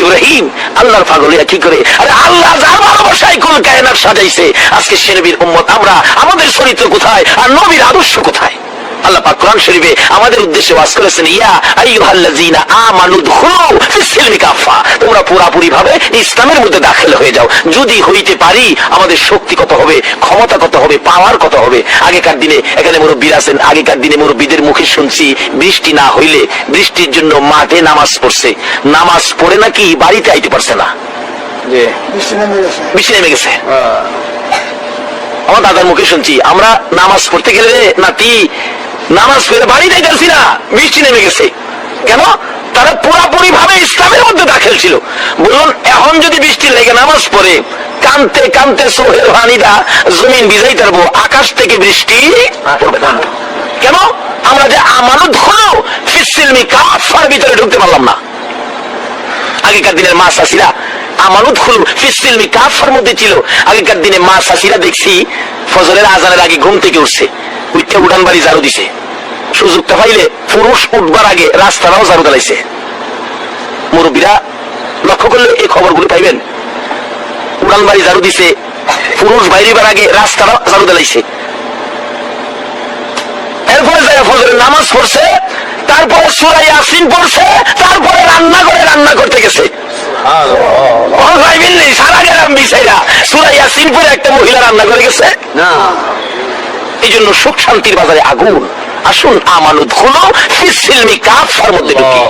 ইব্রাহিম আল্লাহর পাগলিয়া কি করে? আরে আল্লাহ যার ভালোবাসায় কুল কায়নাত সাজাইছে। আজকে সে নবীর উম্মত আমরা, আমাদের চরিত্র কোথায় আর নবীর আদর্শ কোথায়? আল্লাহ পাক কোরআন শরীফে আমাদের উদ্দেশ্যে ওয়াজ করেছেন, ইয়া আইয়ুহাল্লাযীনা আমানু দুখুলু ফিস-সিলমি কাফা, তোমরা পুরোপুরি ভাবে ইসলামের মধ্যে দাখিল হয়ে যাও। যদি হইতে পারি আমাদের শক্তি কত হবে, ক্ষমতা কত হবে, পাওয়ার কত হবে। আগেকার দিনে এখানে মুরব্বীরা আছেন, আগেকার দিনে মুরব্বীদের মুখে শুনছি বৃষ্টি না হইলে বৃষ্টির জন্য মাঠে নামাজ পড়ছে, নামাজ পড়ে নাকি বাড়িতে আইতে পারছে না, বৃষ্টি নেমে গেছে। আমার দাদার মুখে শুনছি আমরা নামাজ পড়তে গেলে নাতি নামাজ পড়ে বাড়ি যাইতেছি না, বৃষ্টি নেমে গেছে। কেন? তারা পুরাপুরি ভাবে ইসলামের মধ্যে দাখিল ছিল। বলুন এখন যদি বৃষ্টি লেগে নামাজ পড়ে কানতে কানতে সোহেল ভানিদা জমিন ভিজাই পারবো, আকাশ থেকে বৃষ্টি পড়বে না। কেন? আমরা যে আমানত হলো ফিস-সিলমি কাফার ভিতরে ঢুকতে পারলাম না। আগেকার দিনের মা চাষিরা আমানত হলো ফিস-সিলমি কাফার মধ্যে ছিল। আগেকার দিনে মা চাষিরা দেখছি ফজরের আজানের আগে ঘুম থেকে উঠছে, উঠতে উঠান বাড়ি ঝাড়ু দিছে। সুযোগটা পাইলে পুরুষ উঠবার আগে রাস্তাটাও ঝাড়ু দাঁড়াইছে। মুরব্বীরা লক্ষ্য করলে এই খবরগুলো পাইবেন। উড়ান বাড়ি ঝাড়ু দিছে, পুরুষ বাইরেবার আগে রাস্তাটাও ঝাড়ু দাঁড়াইছে। এরপরে যায় ফজরের নামাজ পড়ছে, তারপরে সূরা ইয়াসিন পড়ছে, তারপরে রান্নাঘরে রান্না করতে গেছে। সারা গ্রাম বিষয়রা সূরা ইয়াসিন পড়ে একটা মহিলা রান্না করে গেছে না। এই জন্য সুখ শান্তির বাজারে আগুন। আসুন আমানুদ হলো ফিসসিলমি কাফার মধ্যে ঢুকি,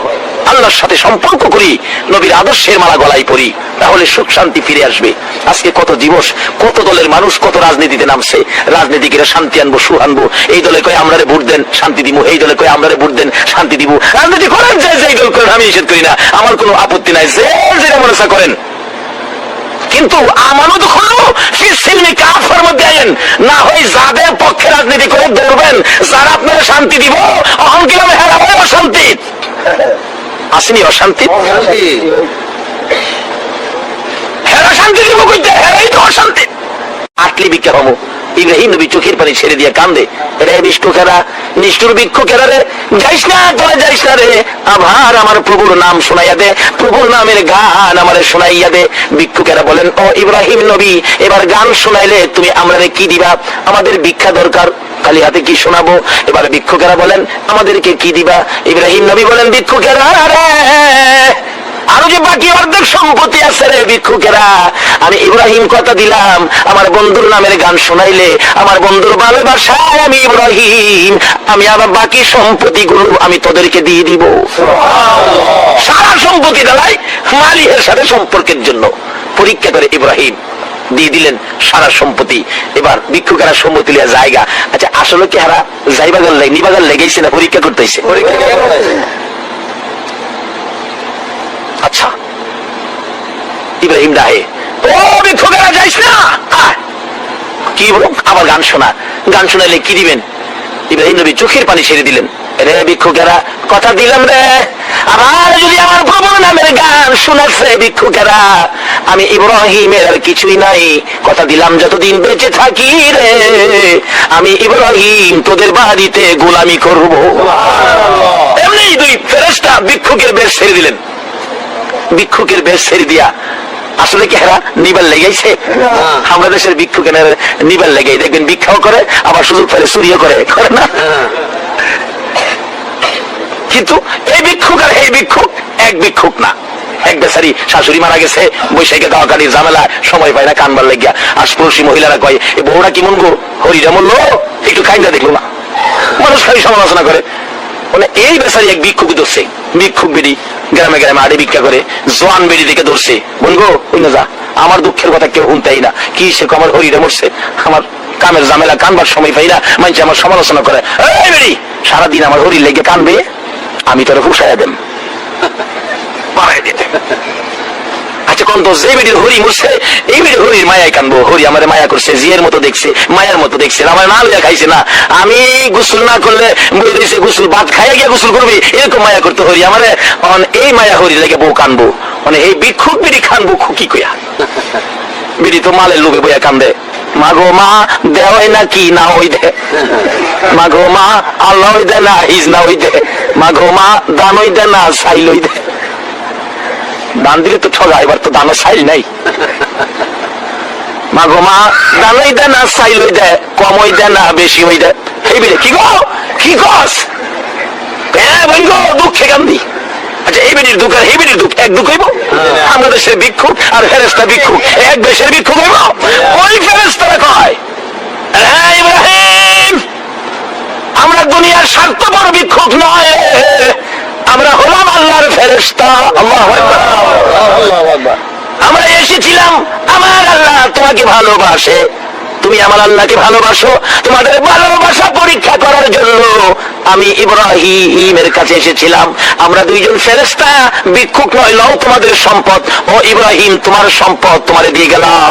আল্লাহর সাথে সম্পর্ক করি, নবীর আদর্শের মালা গলায় পড়ি, তাহলে সুখ শান্তি ফিরে আসবে। আজকে কত দিবস, কত দলের মানুষ কত রাজনীতিতে নামছে, রাজনীতিকেরা শান্তি আনবো, সুখ আনবো, এই দলে কয়ে আমরারে ভোট দেন শান্তি দিব, এই দলে কয়ে আমরারে ভোট দেন শান্তি দিব। রাজনীতি করেন যে দল করেন, আমি নিষেধ করি না, আমার কোনো আপত্তি নাই, যেটা মনে করেন, কিন্তু আমানত হলো ফিসসিলমি কাফার মধ্যে আইন না হয় যাদের পক্ষে রাজনীতি করে দৌড়বেন, যারা আপনারা শান্তি দিব, অহং কিভাবে হেরাবে অশান্তি আসেনি, অশান্তি হেরা শান্তি দিব কইতে, হেরাই তো অশান্তি। আটলি বিজ্ঞা হবো, ইব্রাহিম নবী চোখের পানি ছেড়ে দিয়ে কান্দে, রে ভিক্ষুকেরা, নিষ্ঠুর ভিক্ষুকেরা রে, যাইস না তোরা যাইস না রে, আবার আমার প্রভুর নাম শোনাইয়া দে, প্রভুর নামের গান আমারে শোনাইয়া দে। ভিক্ষুকেরা বলেন, ও ইব্রাহিম নবী, এবার গান শোনাইলে তুমি আমারে কি দিবা? আমাদের ভিক্ষা দরকার, খালি হাতে কি শোনাবো? এবার ভিক্ষুকেরা বলেন, আমাদেরকে কি দিবা? ইব্রাহিম নবী বলেন, ভিক্ষুকেরা রে, আরো যে বাকি অর্ধেক সম্পত্তি আছে রে ভিক্ষুকেরা, আমি ইব্রাহিম কথা দিলাম, আমার বন্ধুর নামের গান শোনাইলে, আমার বন্ধুর ভালোবাসায় আমি ইব্রাহিম, আমি আবার বাকি সম্পত্তি গুলো আমি তোদেরকে দিয়ে দিব। সারা সম্পত্তি দেয় মালিকের সাথে সম্পর্কের জন্য পরীক্ষা করে ইব্রাহিম দিয়ে দিলেন সারা সম্পত্তি। এবার ভিক্ষুকেরা সম্পত্তি লিয়া জায়গা, আচ্ছা আসলে কি হারা যাইবাগাল নিবাগাল লেগেছে না পরীক্ষা করতেছে? আচ্ছা ইব্রাহিম ডাহে, ও ভিক্ষুকেরা যাইস না, কি বলো? আবার গান শোনা, গান শোনাইলে কি দিবেন? ইব্রাহিম নবী চোখের পানি ছেড়ে দিলেন, রে ভিক্ষুকেরা কথা দিলাম রে, আবার যদি আমার প্রভুর নামের গান শোনাচ্ছে ভিক্ষুকেরা, আমি ইব্রাহিমের আর কিছুই নাই, কথা দিলাম যতদিন বেঁচে থাকি রে, আমি ইব্রাহিম তোদের বাড়িতে গোলামি করব। এমনি দুই ফেরেশতা ভিক্ষুকের বেশ ছেড়ে দিলেন। ভিক্ষুকের বেশ ছেড়ে দিয়া আসলে কি হেরা নিবার লেগেছে? আমরা দেশের ভিক্ষুকের নিবার লেগে দেখবেন ভিক্ষাও করে, আবার সুযোগ ফেলে চুরিও করে না? কিন্তু এই ভিক্ষুক আর এই ভিক্ষুক এক ভিক্ষুক না। এক বেচারি শাশুড়ি মারা গেছে, বৈশাখে দাওয়া কাটির ঝামেলা, সময় পায় না কানবার লেগিয়া। আশপাশি মহিলারা কয়, এ বউরা কি মন গো, হরিরা মূল্য একটু খাইন্দা দেখলো না, মানুষ খালি সমালোচনা করে। মানে এই বেচারি এক ভিক্ষুক ধরছে, ভিক্ষুক বেরি গ্রামে গ্রামে আড়ে ভিক্ষা করে, জোয়ান বেরি দিকে ধরছে, বলবো ওই না যা, আমার দুঃখের কথা কেউ শুনতেই না, কি সে আমার হরিরা মরছে, আমার কামের ঝামেলা, কানবার সময় পাই না, মানুষ আমার সমালোচনা করে, এই বেরি সারাদিন আমার হরি লেগে কানবে, আমি তোরা ফুসাইয়া দেন, মারাই দিতে। আচ্ছা কোন তো যে বেডির হরি মরছে, এই বেডির হরির মায়ায় কানবো, হরি আমার মায়া করছে, জিয়ের মতো দেখছে, মায়ের মতো দেখছে, আমার না লিয়া খাইছে না, আমি গোসল না করলে বই দিয়েছে গোসল ভাত খাইয়া গিয়া গোসল করবি, এরকম মায়া করতে হরি আমারে, এই মায়া হরি লেগে বউ কানবো, মানে এই ভিক্ষুক বেডি খানবো খুকি কইয়া। বেডি তো মালের লোভে বইয়া কান্দে, মাগো মা দেওয়াই না কি না ওই দে, মাগো মা আল্লাহ দে না হিজ না ওই দে, মাগো মা দান ওই দে না সাইল ওই দে। দান দিলে তো ঠগা, এবার তো দানও সাইল নাই। মাগো মা দান ওই দে না সাইল ওই দে, কম ওই দে না বেশি ওই দে। এই বেড়ে কি গো, কি গস গো, দুঃখে কান্দি। আচ্ছা এই বেড়ির দুঃখ আর এই বেড়ির দুঃখ এক দুঃখ হইব? আমরা দেশের ভিক্ষুক আর ফেরেশতা ভিক্ষুক এক দেশের ভিক্ষুক হইব? ওই ফেরেশতারা কয়, হ্যাঁ ইব্রাহিম, আমরা দুনিয়ার স্বার্থপর ভিক্ষুক নয়, আমরা হলাম আল্লাহর ফেরেশতা। আল্লাহু আকবার। আমরা এসেছিলাম, আমার আল্লাহ তোমাকে ভালোবাসে, তুমি আমার আল্লাহকে ভালোবাসো, তোমাদের ভালোবাসা পরীক্ষা করার জন্য আমি ইব্রাহিমের কাছে এসেছিলাম। আমরা দুইজন ফেরেশতা, ভিক্ষুক নয়, লও তোমাদের সম্পদ, ও ইব্রাহিম তোমার সম্পদ তোমারে দিয়ে গেলাম।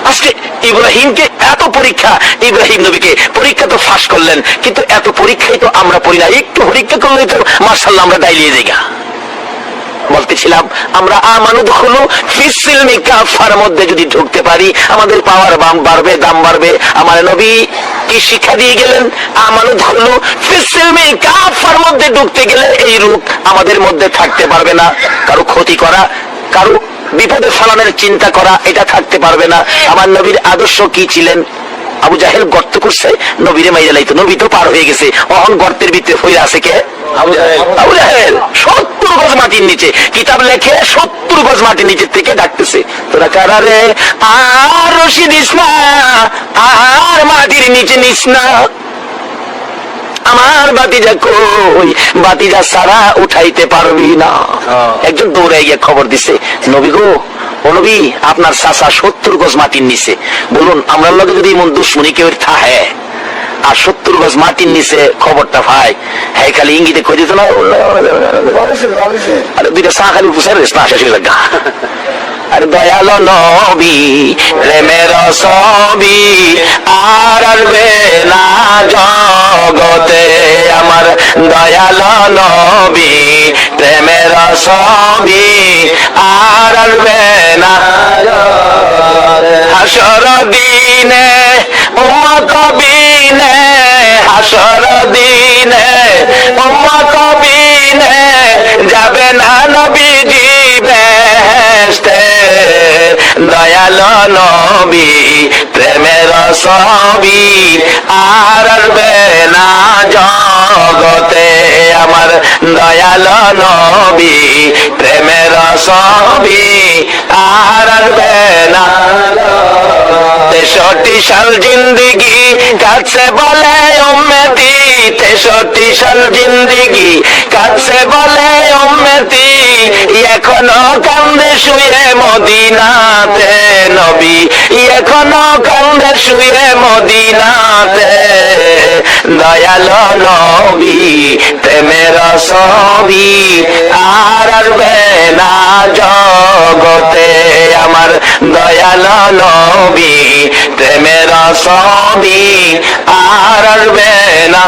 আজকে ইব্রাহিমকে এত পরীক্ষা, ইব্রাহিম নবীকে পরীক্ষা তো ফাঁস করলেন, কিন্তু এত পরীক্ষাই তো আমরা পড়ি না, একটু পরীক্ষা করলে তো মাশাআল্লাহ আমরা দাইলিয়ে যাই। বলতেছিলাম আমরা আমানুদ হলো ফিসসিলমি কাফার মধ্যে যদি ঢুকতে পারি, আমাদের পাওয়ার বাড়বে, দাম বাড়বে। আমার নবী কি শিক্ষা দিয়ে গেলেন? আমানুদ হলো ফিসসিলমি কাফার মধ্যে ঢুকতে গেলে এই রূপ আমাদের মধ্যে থাকতে পারবে না। কারো ক্ষতি করা, কারো বিপদে ফেলানোর চিন্তা করা, এটা থাকতে পারবে না। আমার নবীর আদর্শ কি ছিলেন? আবু জাহেল গর্ত করছে, নবীরে মাইরা লাইতো, নবী তো পার হয়ে গেছে, অহন গর্তের ভিতরে হইয়া আছে কে? আবু জাহেল 70 গজ মাটির নিচে, কিতাব লেখে 70 গজ মাটির নিচে থেকে ডাকতেছে, তোরা কারা রে? আর রশি দিস না, আর মাটির নিচে নিস না, আমার বাতিজা কই, বাতিজা সারা উঠাইতে পারবি না। একজন দৌড়ে গিয়ে খবর দিছে, নবী গো, ও নবী, আপনার চাচা 70 গজ মাটির নিচে, বলুন আমরা লগে যদি এমন দুশ্মনী কেউ থাকে আর 70 গজ মাটির নিচে খবরটা পায়, হ্যাঁ খালি ইঙ্গিতে কই দিত না, আরে দুইটা চা খালি পুষার না শেষ হয়ে লাগা। আর দয়াল নবী প্রেমের ছবি আর আসবে না জগতে, আমার দয়াল নবী প্রেমের ছবি আর আসবে না হাসর দিনে উম্মত বিনে, হাসর দিনে উম্মত বিনে যাবে না নবীজি বেহেশতে, দয়াল নবী প্রেমের ছবি আর আসবে না জগতে, আমার দয়াল নবী প্রেমের ছবি আর আসবে না। 63 সাল জিন্দিগি কাছে বলে উম্মতি, 63 সাল জিন্দিগি কাছে বলে উম্মতি, এখনো কান্দে শুয়ে মদিনাতে নবী, এখনো কান্দে শুয়ে মদিনাতে, দয়াল নবী প্রেমের ছবি আর আসবে না জগতে, আমার দয়াল নবী প্রেমের ছবি আর আসবে না।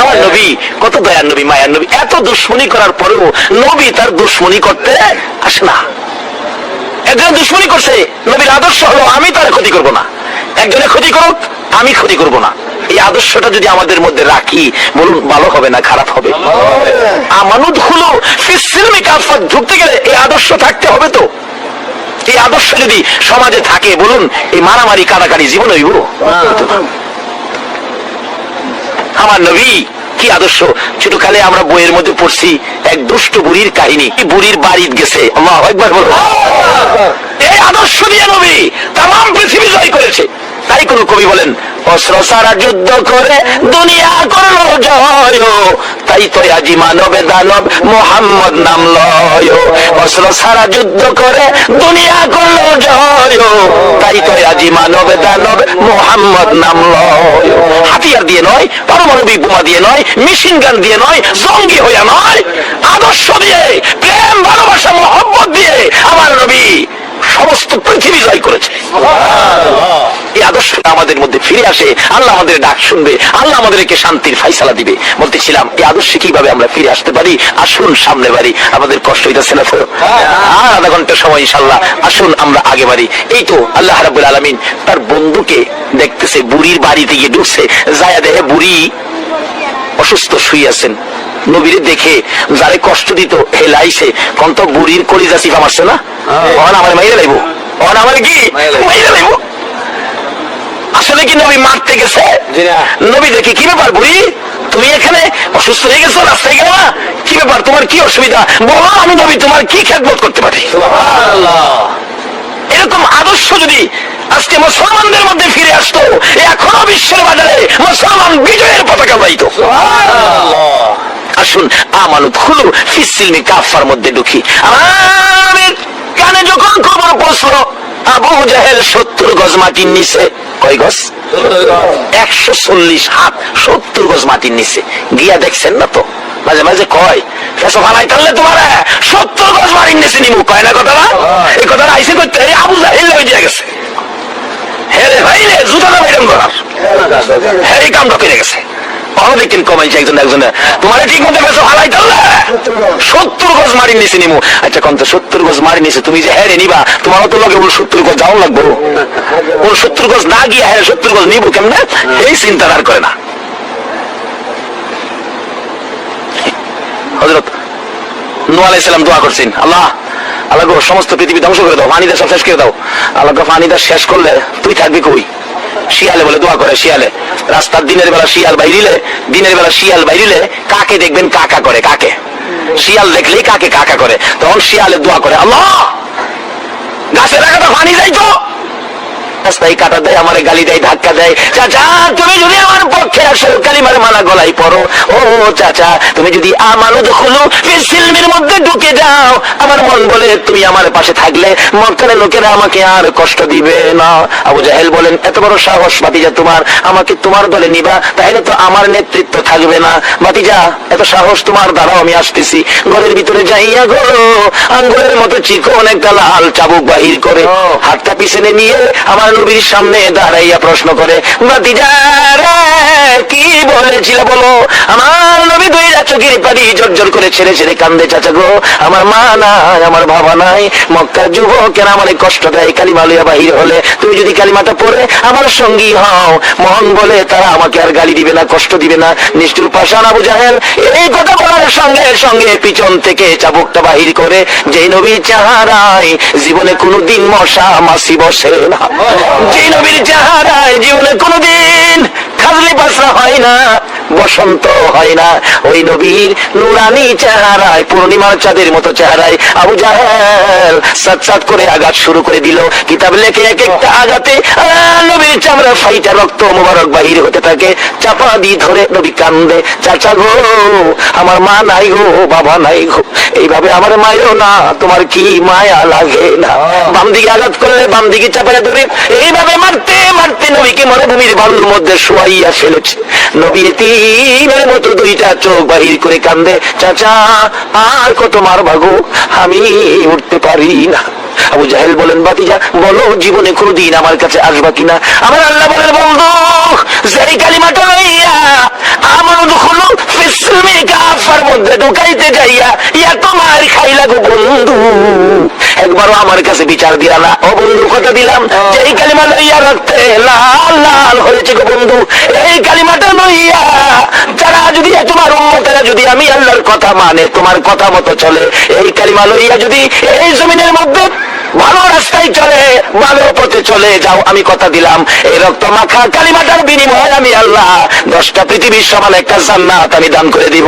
আমার নবী কত দয়ার নবী, মায়ার নবী, এত দুশ্মনী করার পরেও নবী তার দুশ্মনী করতে আসে না। একজন দুশ্মনী করছে, নবীর আদর্শ হলো আমি তার ক্ষতি করব না, একজনে ক্ষতি করুক আমি ক্ষতি করব না। এই আদর্শটা যদি আমাদের মধ্যে রাখি, বলুন ভালো হবে না খারাপ হবে? আমানুদ হলো ফিসসিলমি কাফাত, ঢুকতে গেলে এই আদর্শ থাকতে হবে। তো এই আদর্শ যদি সমাজে থাকে, বলুন এই মারামারি কাটাকাটি জীবন হইব? আমার নবী কি আদর্শ! ছোটকালে আমরা বইয়ের মধ্যে পড়ছি এক দুষ্ট বুড়ির কাহিনী, বুড়ির বাড়িতে গেছে, আল্লাহু আকবার বলো, এই আদর্শ দিয়ে নবী তাম পৃথিবী জয় করেছে। তাই কোন কবি বলেন, অস্ত্র সারা যুদ্ধ করে দুনিয়া করলো জয়, তাই তো আজি মানবে দানব মোহাম্মদ নাম লয়, অস্ত্র সারা যুদ্ধ করে দুনিয়া করলো জয়, তাই তো আজি মানবে দানব মোহাম্মদ নাম লয়। হাতিয়ার দিয়ে নয়, পারমাণবিক বোমা দিয়ে নয়, মেশিন গান দিয়ে নয়, জঙ্গি হইয়া নয়, আদর্শ দিয়ে, প্রেম ভালোবাসা মহব্বত দিয়ে আমার নবী সমস্ত পৃথিবী জয় করেছে। এই আদর্শটা আমাদের মধ্যে ফিরে আসে, আল্লাহ আমাদের ডাক শুনবে, আল্লাহ আমাদেরকে শান্তির ফাইসালা দিবে। বলতেছিলাম এই আদর্শে কিভাবে আমরা ফিরে আসতে পারি। আসুন সামনে বাড়ি, আমাদের কষ্ট হইতেছে না তো, আর আধা ঘন্টা সময় ইনশাল্লাহ, আসুন আমরা আগে বাড়ি। এই তো আল্লাহ রাব্বুল আলামিন তার বন্ধুকে দেখতেছে, বুড়ির বাড়িতে গিয়ে ঢুকছে, যায়া দেখে বুড়ি অসুস্থ শুয়ে আছেন। নবীরে দেখে যারে কষ্ট দিত হেলাইছে, কোন তো বুড়ির কলিজা চিপা মারছে না, আমার মাইরে লাইব, আমার কি মাইরে লাইব। আসলে কি নবী মারতে গেছে? নবী দেখে, কি ব্যাপার বুড়ি, তুমি এখানে অসুস্থ হয়ে গেছো, রাস্তায় গেল না, কি ব্যাপার, তোমার কি অসুবিধা বলো, আমি নবী তোমার কি খেদমত করতে পারি। এরকম আদর্শ যদি আজকে মুসলমানদের মধ্যে ফিরে আসতো, এখনো বিশ্বের বাজারে মুসলমান বিজয়ের পতাকা উড়াইতো। আসুন আমানত হলো ফিসসিলমি কাফার মধ্যে ঢুকি। আমার কানে যখন খবর পৌঁছলো আবু জাহেল 70 গজ মাটির নিচে, কয় গজ? 140 হাত, 70 গজ মাটির নিচে গিয়া দেখছেন না তো, মাঝে মাঝে কয় ফেসো ভালাই তাহলে তোমার 70 গজ মাটির নিচে নিমু, কয় না কথা? এই কথাটা আইসে করতে আবু জাহেল হয়ে দিয়ে গেছে, হ্যাঁ রে ভাই রে জুতা না বাইরম করার, হ্যাঁ এই কামটা করে গেছে। দেখেন কমাইছে একজন একজনে, তোমার ঠিক মতো ফেসো ভালাই তাহলে 70 গজ মাটির নিচে নিমু। আচ্ছা কম তো 70 গজ মারি নিচে তুমি যে হ্যাঁ নিবা, তোমার তো লগে 70 গজ যাও লাগবো, 70 গজ না গিয়ে হ্যাঁ 70 গজ নিবো কেমনে, এই চিন্তা আর করে না। হযরত নূহ আলাইহিস সালাম দোয়া করছেন, আল্লাহ আল্লাহ গো সমস্ত পৃথিবী ধ্বংস করে দাও, পানিটা সব শেষ করে দাও। আল্লাহ গো পানিটা শেষ করলে তুই থাকবি কই? শিয়ালে বলে দোয়া করে, শিয়ালে রাস্তার দিনের বেলা শিয়াল বাইরিলে কাকে দেখবেন কাকা করে, কাকে শিয়াল দেখলেই কাকে কাকা করে, তখন শিয়ালে দোয়া করে, আল্লাহ গাছের আগাটা পানি যাইতো, রাস্তায় কাটা দেয়, আমার গালি দেয়, ধাক্কা দেয়। চাচা তুমি যদি আমার পক্ষে আসো, কালিমার মালা গলায় পড়ো, ও চাচা তুমি যদি আমানত হলো ফিসিলমির মধ্যে ঢুকে যাও, আমার মন বলে তুমি আমার পাশে থাকলে মক্কার লোকেরা আমাকে আর কষ্ট দিবে না। আবু জাহেল বলেন, এত বড় সাহস ভাতিজা তোমার, আমাকে তোমার দলে নিবা, তাহলে তো আমার নেতৃত্ব থাকবে না। ভাতিজা এত সাহস তোমার, দ্বারাও আমি আসতেছি। ঘরের ভিতরে যাইয়া গো আঙ্গুলের মতো চিকন একটা লাল চাবুক বাহির করে হাতটা পিছনে নিয়ে আমার নবীর সামনে দাঁড়াইয়া প্রশ্ন করে, ভাতিজা রে কি বলেছিল বলো? আমার নবী দুইটা চোখের পানি জর্জর করে ছেড়ে ছেড়ে কান্দে, চাচা গো আমার মা নাই, আমার বাবা নাই, মক্কার যুবকেরা আমার কষ্ট দেয়, কালিমা লইয়া বাহির হলে তুমি যদি কালিমাটা পড়ে আমার সঙ্গী হও, মন বলে তারা আমাকে আর গালি দিবে না, কষ্ট দিবে না। নিষ্ঠুর পাষাণ আবু জাহেল এই কথা বলার সঙ্গে সঙ্গে পিছন থেকে চাবুকটা বাহির করে, যে নবীর চেহারায় জীবনে কোনোদিন মশা মাছি বসে না, যে নবীর চেহারায় জীবনে কোনোদিন খাজলি পাসরা হয় না, বসন্ত হয় না, ওই নবীর নুরানি চেহারায়, পূর্ণিমার চাঁদের মতো চেহারায় আবু জাহেল সাত সাত করে আঘাত শুরু করে দিল। কিতাব লেখে এক একটা আঘাতে নবীর চামড়া ফাইটা রক্ত মোবারক বাহির হতে থাকে। চাপা দিয়ে ধরে নবী কান্দে, চাচা গো আমার মা নাই গো, বাবা নাই গো, এইভাবে আমার মায়েরও না, তোমার কি মায়া লাগে না? বাম দিকে আঘাত করলে বাম দিকে চাপায় ধরে এইভাবে মারতে মারতে নবীকে মরুভূমির বালুর মধ্যে শোয়াইয়া ফেলেছে। নবী এতিমের মতো দুইটা চোখ বাহির করে কান্দে, চাচা আর কত মারবা গো, আমি উঠতে পারি না। আবু জাহেল বলেন, ভাতিজা বলো জীবনে কোনদিন আমার কাছে আসবা কিনা? আমার আল্লাহ বলেন, বন্ধু যেই কালিমাটা লইয়া আমানত হলো ফিসলমির কাফার মধ্যে ঢুকাইতে যাইয়া ইয়া তোমার খাইলা গো বন্ধু, একবারও আমার কাছে বিচার দিলা না। ও বন্ধু কথা দিলাম, যেই কালিমা লইয়া রাখতে লাল লাল হয়েছে গো বন্ধু, এই কালিমাটা লইয়া যারা যদি তোমার উম্মতেরা যদি আমি আল্লাহর কথা মানে তোমার কথা মতো চলে, এই কালিমা লইয়া যদি এই জমিনের মধ্যে ভালো রাস্তায় চলে, ভালো পথে চলে যাও, আমি কথা দিলাম এই রক্ত মাখা কালিমাটার বিনিময়ে আমি আল্লাহ 10টা পৃথিবীর সমান একটা জান্নাত আমি দান করে দিব।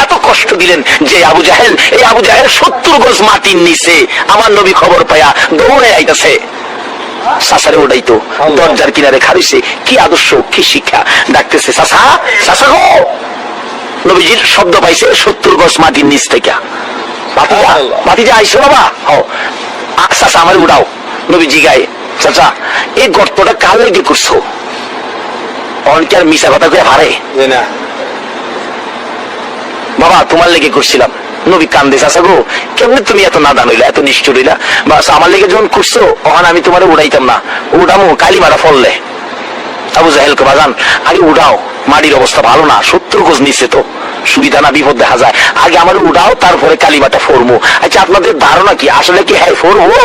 এত কষ্ট দিলেন যে আবু জাহেল, এই আবু জাহেল 70 গজ মাটির নিচে আমার নবী খবর পায়া দৌড়ে আইতাছে, চাচারে উঠাইতো, দরজার কিনারে খারিছে, কি আদর্শ কি শিক্ষা, ডাকতেছে চাচা, চাচা গো। নবীজির শব্দ পাইছে 70 গজ মাটির নিচ থেকে, ভাতিজা আইসো বাবা, চাচা আমার উঠাও। নবী জিগায়, চাচা এই গর্তটা কাল লেগে করছো? অনেকে আর মিশা কথা করে হারে না, বাবা তোমার লেগে করছিলাম। নবী কান্দে, চাচা গো কেমনে তুমি এত নাদান হইলা, এত নিষ্ঠুর হইলা, বাস আমার লেগে যখন করছো ওখানে আমি তোমার উড়াইতাম না, উঠামো কালিমাটা ফললে। আবু জাহেল কে বাজান আগে উঠাও, মাটির অবস্থা ভালো না, 70 গজ নিচে তো সুবিধা না, বিপদ দেখা যায়, আগে আমার উঠাও তারপরে কালিমাটা ফরমো। আচ্ছা আপনাদের ধারণা কি আসলে কি হ্যাঁ ফরমো?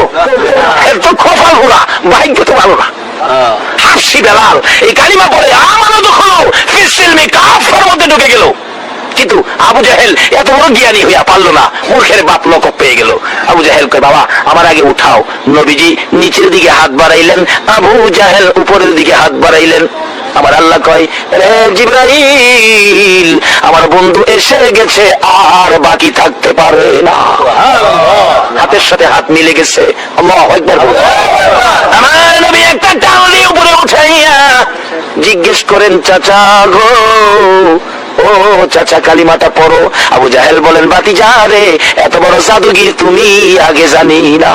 তো কপাল ঘোরা, ভাগ্য তো ভালো না। হাসি বেলাল এই কালিমা পরে আমারও তো হলো ফিসিলমি কাফার মধ্যে ঢুকে গেল, কিন্তু আবু জাহেল এত বড় জ্ঞানী হইয়া পারলো না, মূর্খের বাপ লকব পেয়ে গেল। আবু জাহেল কয়, বাবা আমার আগে উঠাও। নবীজি নিচের দিকে হাত বাড়াইলেন, আবু জাহেল উপরের দিকে হাত বাড়াইলেন। আমার আল্লাহ কয়, রে জিবরাইল আমার বন্ধু এসে গেছে, আর বাকি থাকতে পারে না। হাতের সাথে হাত মিলে গেছে। আল্লাহু আকবার। আমার নবী একটা টান দিয়ে উপরে উঠাইয়া জিজ্ঞেস করেন, চাচা গো, ও চাচা কালিমাটা পড়ো। আবু জাহেল বলেন, ভাতিজা রে এত বড় জাদুগির তুমি আগে জানি না।